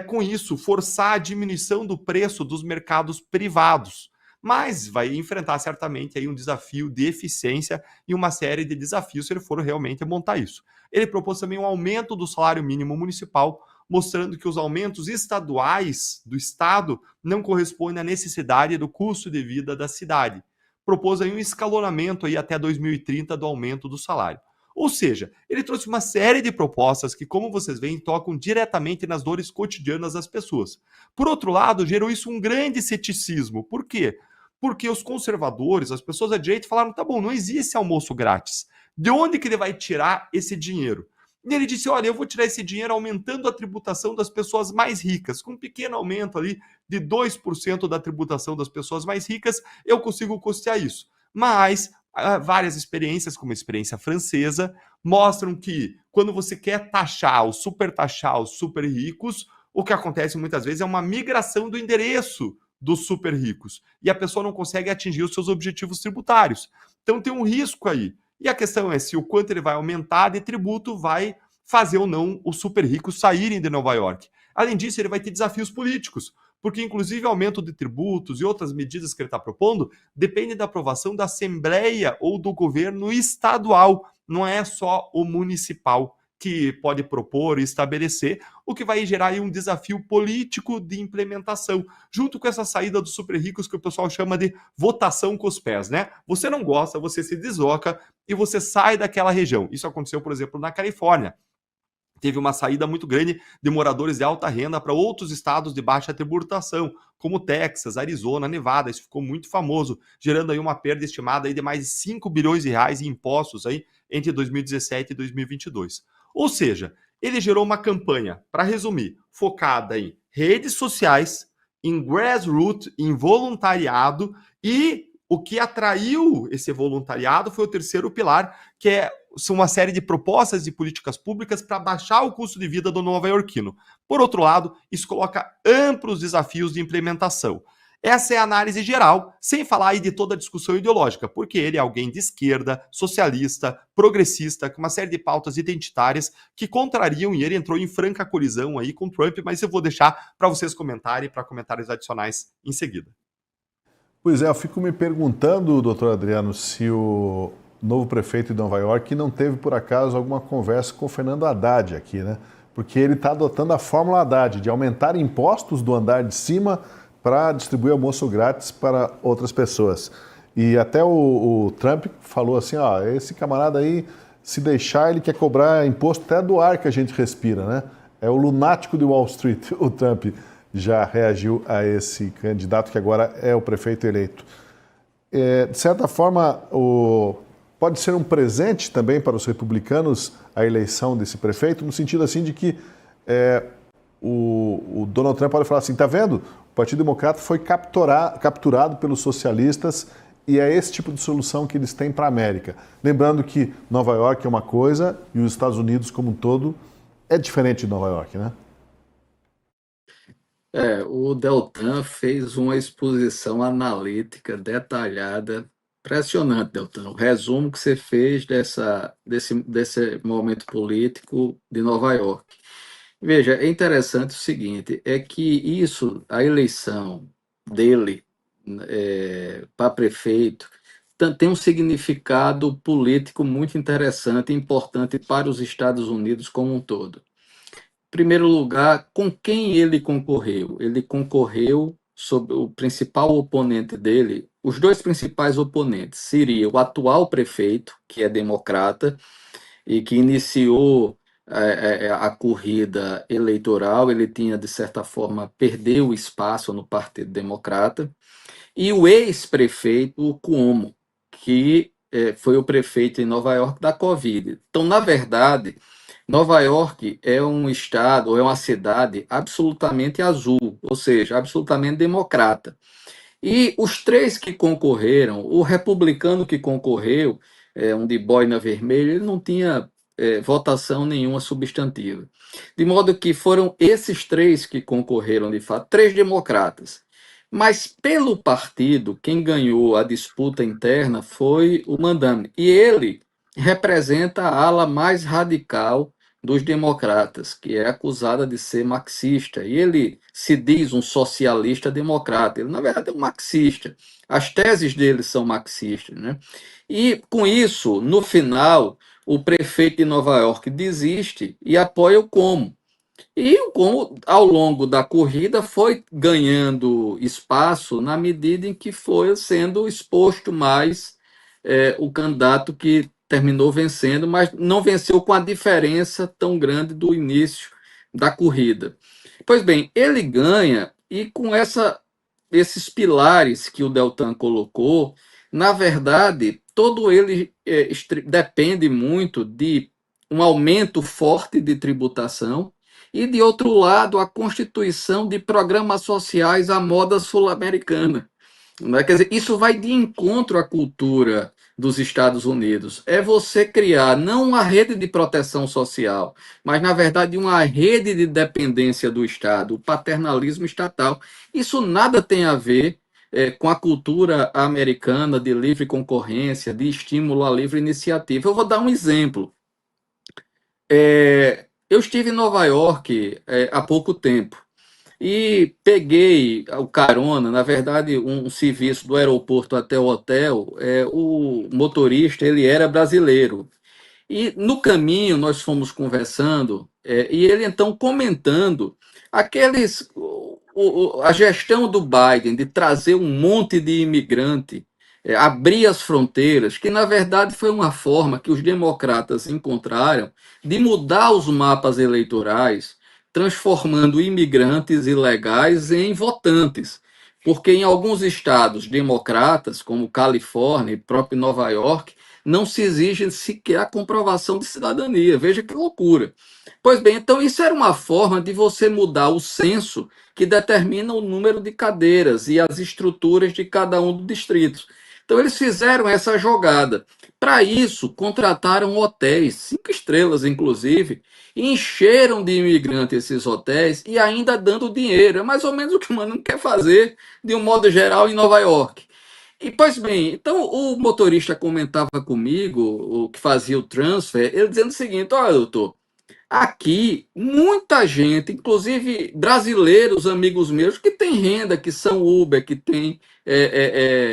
com isso forçar a diminuição do preço dos mercados privados. Mas vai enfrentar certamente aí um desafio de eficiência e uma série de desafios se ele for realmente montar isso. Ele propôs também um aumento do salário mínimo municipal, mostrando que os aumentos estaduais do estado não correspondem à necessidade do custo de vida da cidade. Propôs aí um escalonamento aí até 2030 do aumento do salário. Ou seja, ele trouxe uma série de propostas que, como vocês veem, tocam diretamente nas dores cotidianas das pessoas. Por outro lado, gerou isso um grande ceticismo. Por quê? Porque os conservadores, as pessoas da direita, falaram, tá bom, não existe almoço grátis. De onde que ele vai tirar esse dinheiro? E ele disse, olha, eu vou tirar esse dinheiro aumentando a tributação das pessoas mais ricas. Com um pequeno aumento ali de 2% da tributação das pessoas mais ricas, eu consigo custear isso. Mas várias experiências, como a experiência francesa, mostram que quando você quer taxar os super ricos, o que acontece muitas vezes é uma migração do endereço dos super ricos. E a pessoa não consegue atingir os seus objetivos tributários. Então tem um risco aí. E a questão é se o quanto ele vai aumentar de tributo vai fazer ou não os super ricos saírem de Nova York. Além disso, ele vai ter desafios políticos, porque inclusive o aumento de tributos e outras medidas que ele está propondo depende da aprovação da Assembleia ou do governo estadual, não é só o municipal que pode propor e estabelecer, o que vai gerar aí um desafio político de implementação, junto com essa saída dos super ricos que o pessoal chama de votação com os pés, né? Você não gosta, você se desloca e você sai daquela região. Isso aconteceu, por exemplo, na Califórnia. Teve uma saída muito grande de moradores de alta renda para outros estados de baixa tributação, como Texas, Arizona, Nevada. Isso ficou muito famoso, gerando aí uma perda estimada aí de mais de 5 bilhões de reais em impostos aí entre 2017 e 2022. Ou seja, ele gerou uma campanha, para resumir, focada em redes sociais, em grassroots, em voluntariado, e o que atraiu esse voluntariado foi o terceiro pilar, que são uma série de propostas de políticas públicas para baixar o custo de vida do nova-iorquino. Por outro lado, isso coloca amplos desafios de implementação. Essa é a análise geral, sem falar aí de toda a discussão ideológica, porque ele é alguém de esquerda, socialista, progressista, com uma série de pautas identitárias que contrariam, e ele entrou em franca colisão aí com Trump, mas eu vou deixar para vocês comentarem, para comentários adicionais em seguida. Pois é, eu fico me perguntando, doutor Adriano, se o novo prefeito de Nova York não teve, por acaso, alguma conversa com o Fernando Haddad aqui, né? Porque ele está adotando a fórmula Haddad, de aumentar impostos do andar de cima para distribuir almoço grátis para outras pessoas. E até o Trump falou assim, ó, esse camarada aí, se deixar, ele quer cobrar imposto até do ar que a gente respira, né? É o lunático de Wall Street, o Trump já reagiu a esse candidato que agora é o prefeito eleito. De certa forma, pode ser um presente também para os republicanos a eleição desse prefeito, no sentido assim de que o Donald Trump pode falar assim, tá vendo? O Partido Democrata foi capturado pelos socialistas e é esse tipo de solução que eles têm para a América. Lembrando que Nova York é uma coisa e os Estados Unidos como um todo é diferente de Nova York, né? O Deltan fez uma exposição analítica detalhada, impressionante, Deltan. O resumo que você fez desse momento político de Nova York. Veja, é interessante o seguinte, é que a eleição dele para prefeito, tem um significado político muito interessante e importante para os Estados Unidos como um todo. Primeiro lugar, com quem ele concorreu? Ele concorreu sobre o principal oponente dele. Os dois principais oponentes seria o atual prefeito, que é democrata e que iniciou a corrida eleitoral. Ele tinha, de certa forma, perdeu o espaço no Partido Democrata, e o ex-prefeito o Cuomo, que foi o prefeito em Nova York da Covid. Então, na verdade, Nova York é um estado, é uma cidade absolutamente azul, ou seja, absolutamente democrata. E os três que concorreram, o republicano que concorreu, um de boina vermelha, ele não tinha votação nenhuma substantiva. De modo que foram esses três que concorreram, de fato, três democratas. Mas pelo partido, quem ganhou a disputa interna foi o Mandami. E ele representa a ala mais radical dos democratas, que é acusada de ser marxista. E ele se diz um socialista democrata. Ele, na verdade, é um marxista. As teses dele são marxistas, né? E, com isso, no final, o prefeito de Nova York desiste e apoia o Cuomo. E o Cuomo, ao longo da corrida, foi ganhando espaço na medida em que foi sendo exposto mais o candidato que terminou vencendo, mas não venceu com a diferença tão grande do início da corrida. Pois bem, ele ganha e com esses pilares que o Deltan colocou, na verdade, todo ele depende muito de um aumento forte de tributação e, de outro lado, a constituição de programas sociais à moda sul-americana. Né? Quer dizer, isso vai de encontro à cultura dos Estados Unidos. É você criar não uma rede de proteção social, mas, na verdade, uma rede de dependência do Estado, o paternalismo estatal. Isso nada tem a ver com a cultura americana de livre concorrência, de estímulo à livre iniciativa. Eu vou dar um exemplo. Eu estive em Nova York há pouco tempo. E peguei o carona, na verdade, um serviço do aeroporto até o hotel. O motorista, ele era brasileiro. E no caminho nós fomos conversando, e ele então comentando a gestão do Biden de trazer um monte de imigrante, abrir as fronteiras, que na verdade foi uma forma que os democratas encontraram de mudar os mapas eleitorais, transformando imigrantes ilegais em votantes. Porque em alguns estados democratas, como Califórnia e próprio Nova York, não se exige sequer a comprovação de cidadania. Veja que loucura. Pois bem, então isso era uma forma de você mudar o censo que determina o número de cadeiras e as estruturas de cada um dos distritos. Então eles fizeram essa jogada. Para isso, contrataram hotéis, 5 estrelas inclusive, e encheram de imigrantes esses hotéis e ainda dando dinheiro. É mais ou menos o que o Mano quer fazer, de um modo geral, em Nova York. E, pois bem, então o motorista comentava comigo, o que fazia o transfer, ele dizendo o seguinte: olha, doutor, Aqui, muita gente, inclusive brasileiros, amigos meus, que têm renda, que são Uber, que têm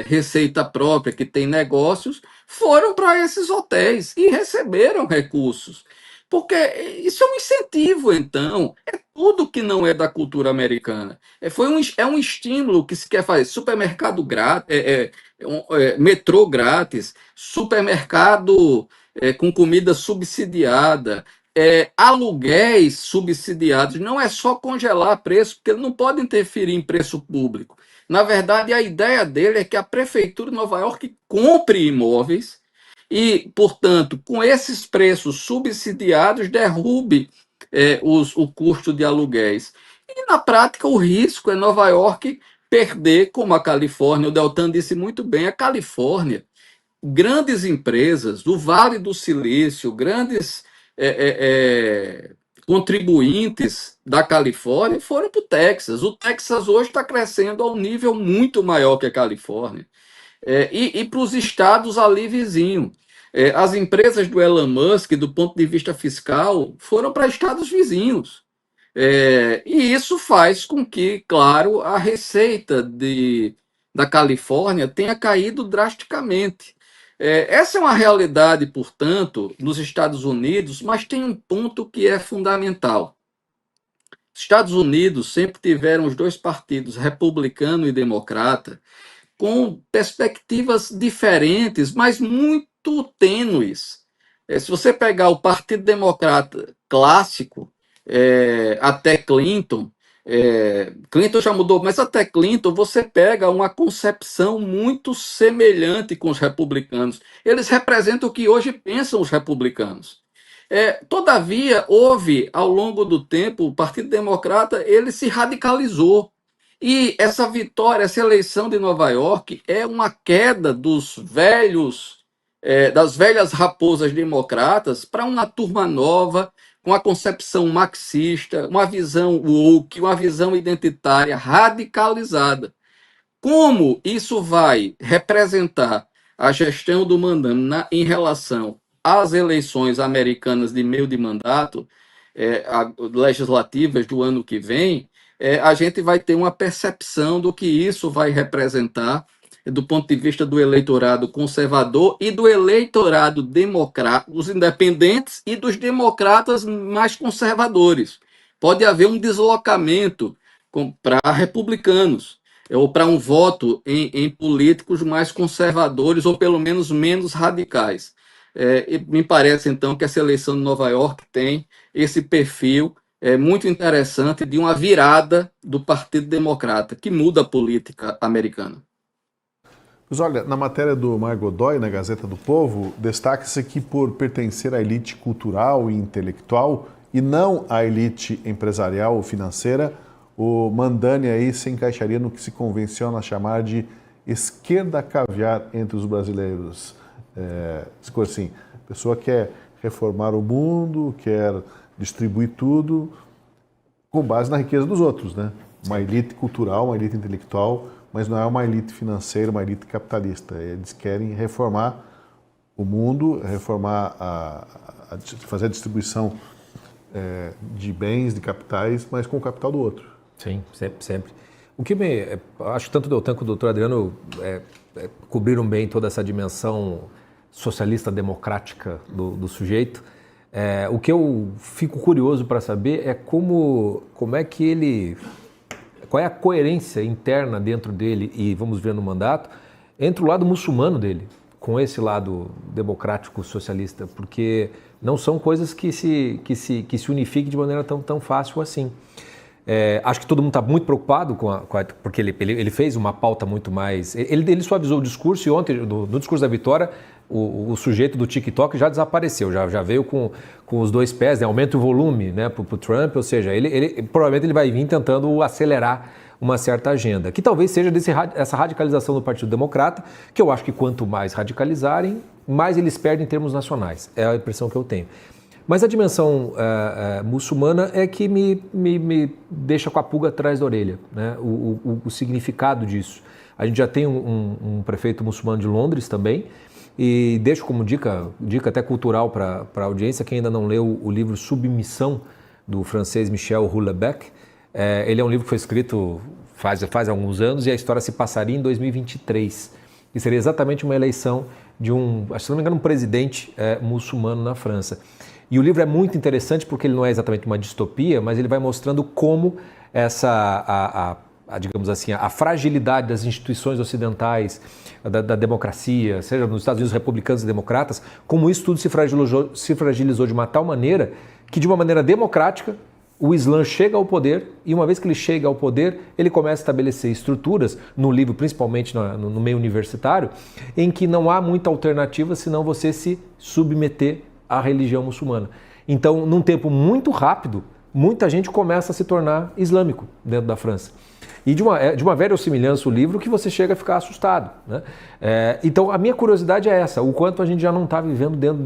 receita própria, que têm negócios, foram para esses hotéis e receberam recursos. Porque isso é um incentivo, então. É tudo que não é da cultura americana. É um estímulo que se quer fazer. Supermercado grátis, metrô grátis, supermercado com comida subsidiada, aluguéis subsidiados. Não é só congelar preço, porque ele não pode interferir em preço público. Na verdade, a ideia dele é que a prefeitura de Nova York compre imóveis e, portanto, com esses preços subsidiados, derrube o custo de aluguéis. E, na prática, o risco é Nova York perder, como a Califórnia, o Deltan disse muito bem, a Califórnia, grandes empresas do Vale do Silício, grandes contribuintes da Califórnia foram para o Texas. O Texas hoje está crescendo a um nível muito maior que a Califórnia. E para os estados ali vizinhos. As empresas do Elon Musk, do ponto de vista fiscal, foram para estados vizinhos. E isso faz com que, claro, a receita da Califórnia tenha caído drasticamente. Essa é uma realidade, portanto, nos Estados Unidos, mas tem um ponto que é fundamental. Os Estados Unidos sempre tiveram os dois partidos, republicano e democrata, com perspectivas diferentes, mas muito tênues. Se você pegar o Partido Democrata clássico, até Clinton, Clinton já mudou, mas até Clinton você pega uma concepção muito semelhante com os republicanos. Eles representam o que hoje pensam os republicanos. Todavia, houve, ao longo do tempo, o Partido Democrata ele se radicalizou. E essa vitória, essa eleição de Nova York é uma queda das velhas raposas democratas para uma turma nova, com a concepção marxista, uma visão woke, uma visão identitária radicalizada. Como isso vai representar a gestão do mandato em relação às eleições americanas de meio de mandato, legislativas do ano que vem, a gente vai ter uma percepção do que isso vai representar do ponto de vista do eleitorado conservador e do eleitorado democrata, dos independentes e dos democratas mais conservadores. Pode haver um deslocamento para republicanos, ou para um voto em políticos mais conservadores, ou pelo menos menos radicais. Me parece, então, que essa eleição de Nova York tem esse perfil muito interessante de uma virada do Partido Democrata, que muda a política americana. Mas olha, na matéria do Mar Godoy, na Gazeta do Povo, destaca-se que por pertencer à elite cultural e intelectual e não à elite empresarial ou financeira, o Mamdani aí se encaixaria no que se convenciona chamar de esquerda caviar entre os brasileiros. Assim, a pessoa quer reformar o mundo, quer distribuir tudo com base na riqueza dos outros, né? Uma elite cultural, uma elite intelectual, mas não é uma elite financeira, uma elite capitalista. Eles querem reformar o mundo, fazer a distribuição de bens, de capitais, mas com o capital do outro. Sim, sempre. O que acho que tanto o Deltan quanto o doutor Adriano cobriram bem toda essa dimensão socialista democrática do sujeito. O que eu fico curioso para saber é como é que ele... Qual é a coerência interna dentro dele, e vamos ver no mandato, entre o lado muçulmano dele, com esse lado democrático socialista, porque não são coisas que se unifiquem de maneira tão fácil assim. Acho que todo mundo está muito preocupado porque ele fez uma pauta muito mais... Ele suavizou o discurso e ontem, no discurso da vitória, o sujeito do TikTok já desapareceu, já veio com os dois pés, né? Aumenta o volume, né, para o Trump, ou seja, provavelmente ele vai vir tentando acelerar uma certa agenda, que talvez seja essa radicalização do Partido Democrata, que eu acho que quanto mais radicalizarem, mais eles perdem em termos nacionais, é a impressão que eu tenho. Mas a dimensão muçulmana é que me deixa com a pulga atrás da orelha, né? O significado disso. A gente já tem um prefeito muçulmano de Londres também, E deixo como dica até cultural para a audiência, quem ainda não leu o livro Submissão, do francês Michel Houellebecq. Ele é um livro que foi escrito faz alguns anos e a história se passaria em 2023. E seria exatamente uma eleição de se não me engano, um presidente muçulmano na França. E o livro é muito interessante porque ele não é exatamente uma distopia, mas ele vai mostrando como digamos assim, a fragilidade das instituições ocidentais, da democracia, seja nos Estados Unidos republicanos e democratas, como isso tudo se fragilizou de uma tal maneira que, de uma maneira democrática, o Islã chega ao poder e, uma vez que ele chega ao poder, ele começa a estabelecer estruturas, no livro, principalmente no meio universitário, em que não há muita alternativa senão você se submeter à religião muçulmana. Então, num tempo muito rápido, muita gente começa a se tornar islâmico dentro da França. E de uma verossimilhança o livro que você chega a ficar assustado, né? Então a minha curiosidade é essa, o quanto a gente já não está vivendo dentro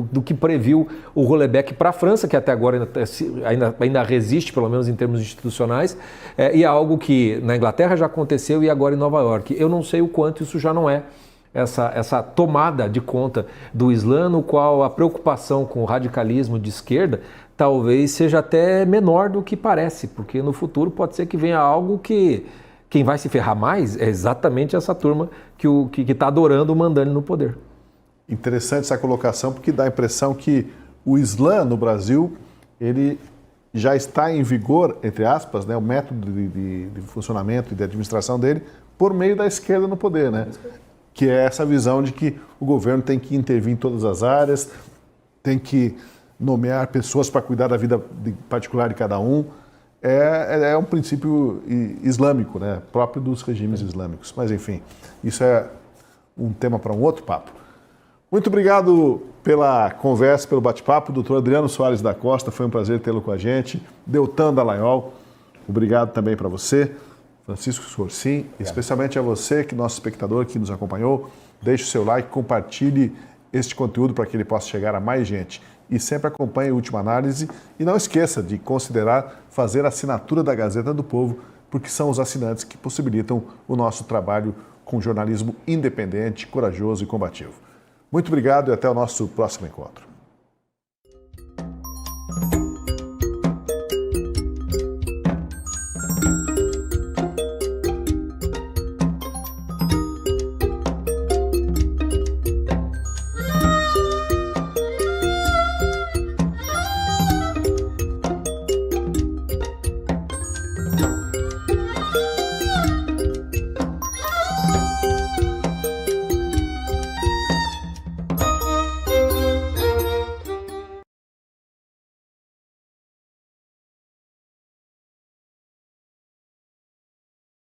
do que previu o Houellebecq para a França, que até agora ainda resiste, pelo menos em termos institucionais, e é algo que na Inglaterra já aconteceu e agora em Nova York. Eu não sei o quanto isso já não é essa tomada de conta do Islã, no qual a preocupação com o radicalismo de esquerda talvez seja até menor do que parece, porque no futuro pode ser que venha algo que quem vai se ferrar mais é exatamente essa turma que está adorando o mandante no poder. Interessante essa colocação, porque dá a impressão que o Islã no Brasil, ele já está em vigor, entre aspas, né, o método de funcionamento e de administração dele, por meio da esquerda no poder, né? Que é essa visão de que o governo tem que intervir em todas as áreas, tem que nomear pessoas para cuidar da vida particular de cada um. É um princípio islâmico, né? Próprio dos regimes islâmicos. Mas, enfim, isso é um tema para um outro papo. Muito obrigado pela conversa, pelo bate-papo. Doutor Adriano Soares da Costa, foi um prazer tê-lo com a gente. Deltan Dallagnol, obrigado também para você. Francisco Scorsin, especialmente a você, nosso espectador que nos acompanhou. Deixe o seu like, compartilhe este conteúdo para que ele possa chegar a mais gente. E sempre acompanhe a Última Análise e não esqueça de considerar fazer a assinatura da Gazeta do Povo, porque são os assinantes que possibilitam o nosso trabalho com jornalismo independente, corajoso e combativo. Muito obrigado e até o nosso próximo encontro.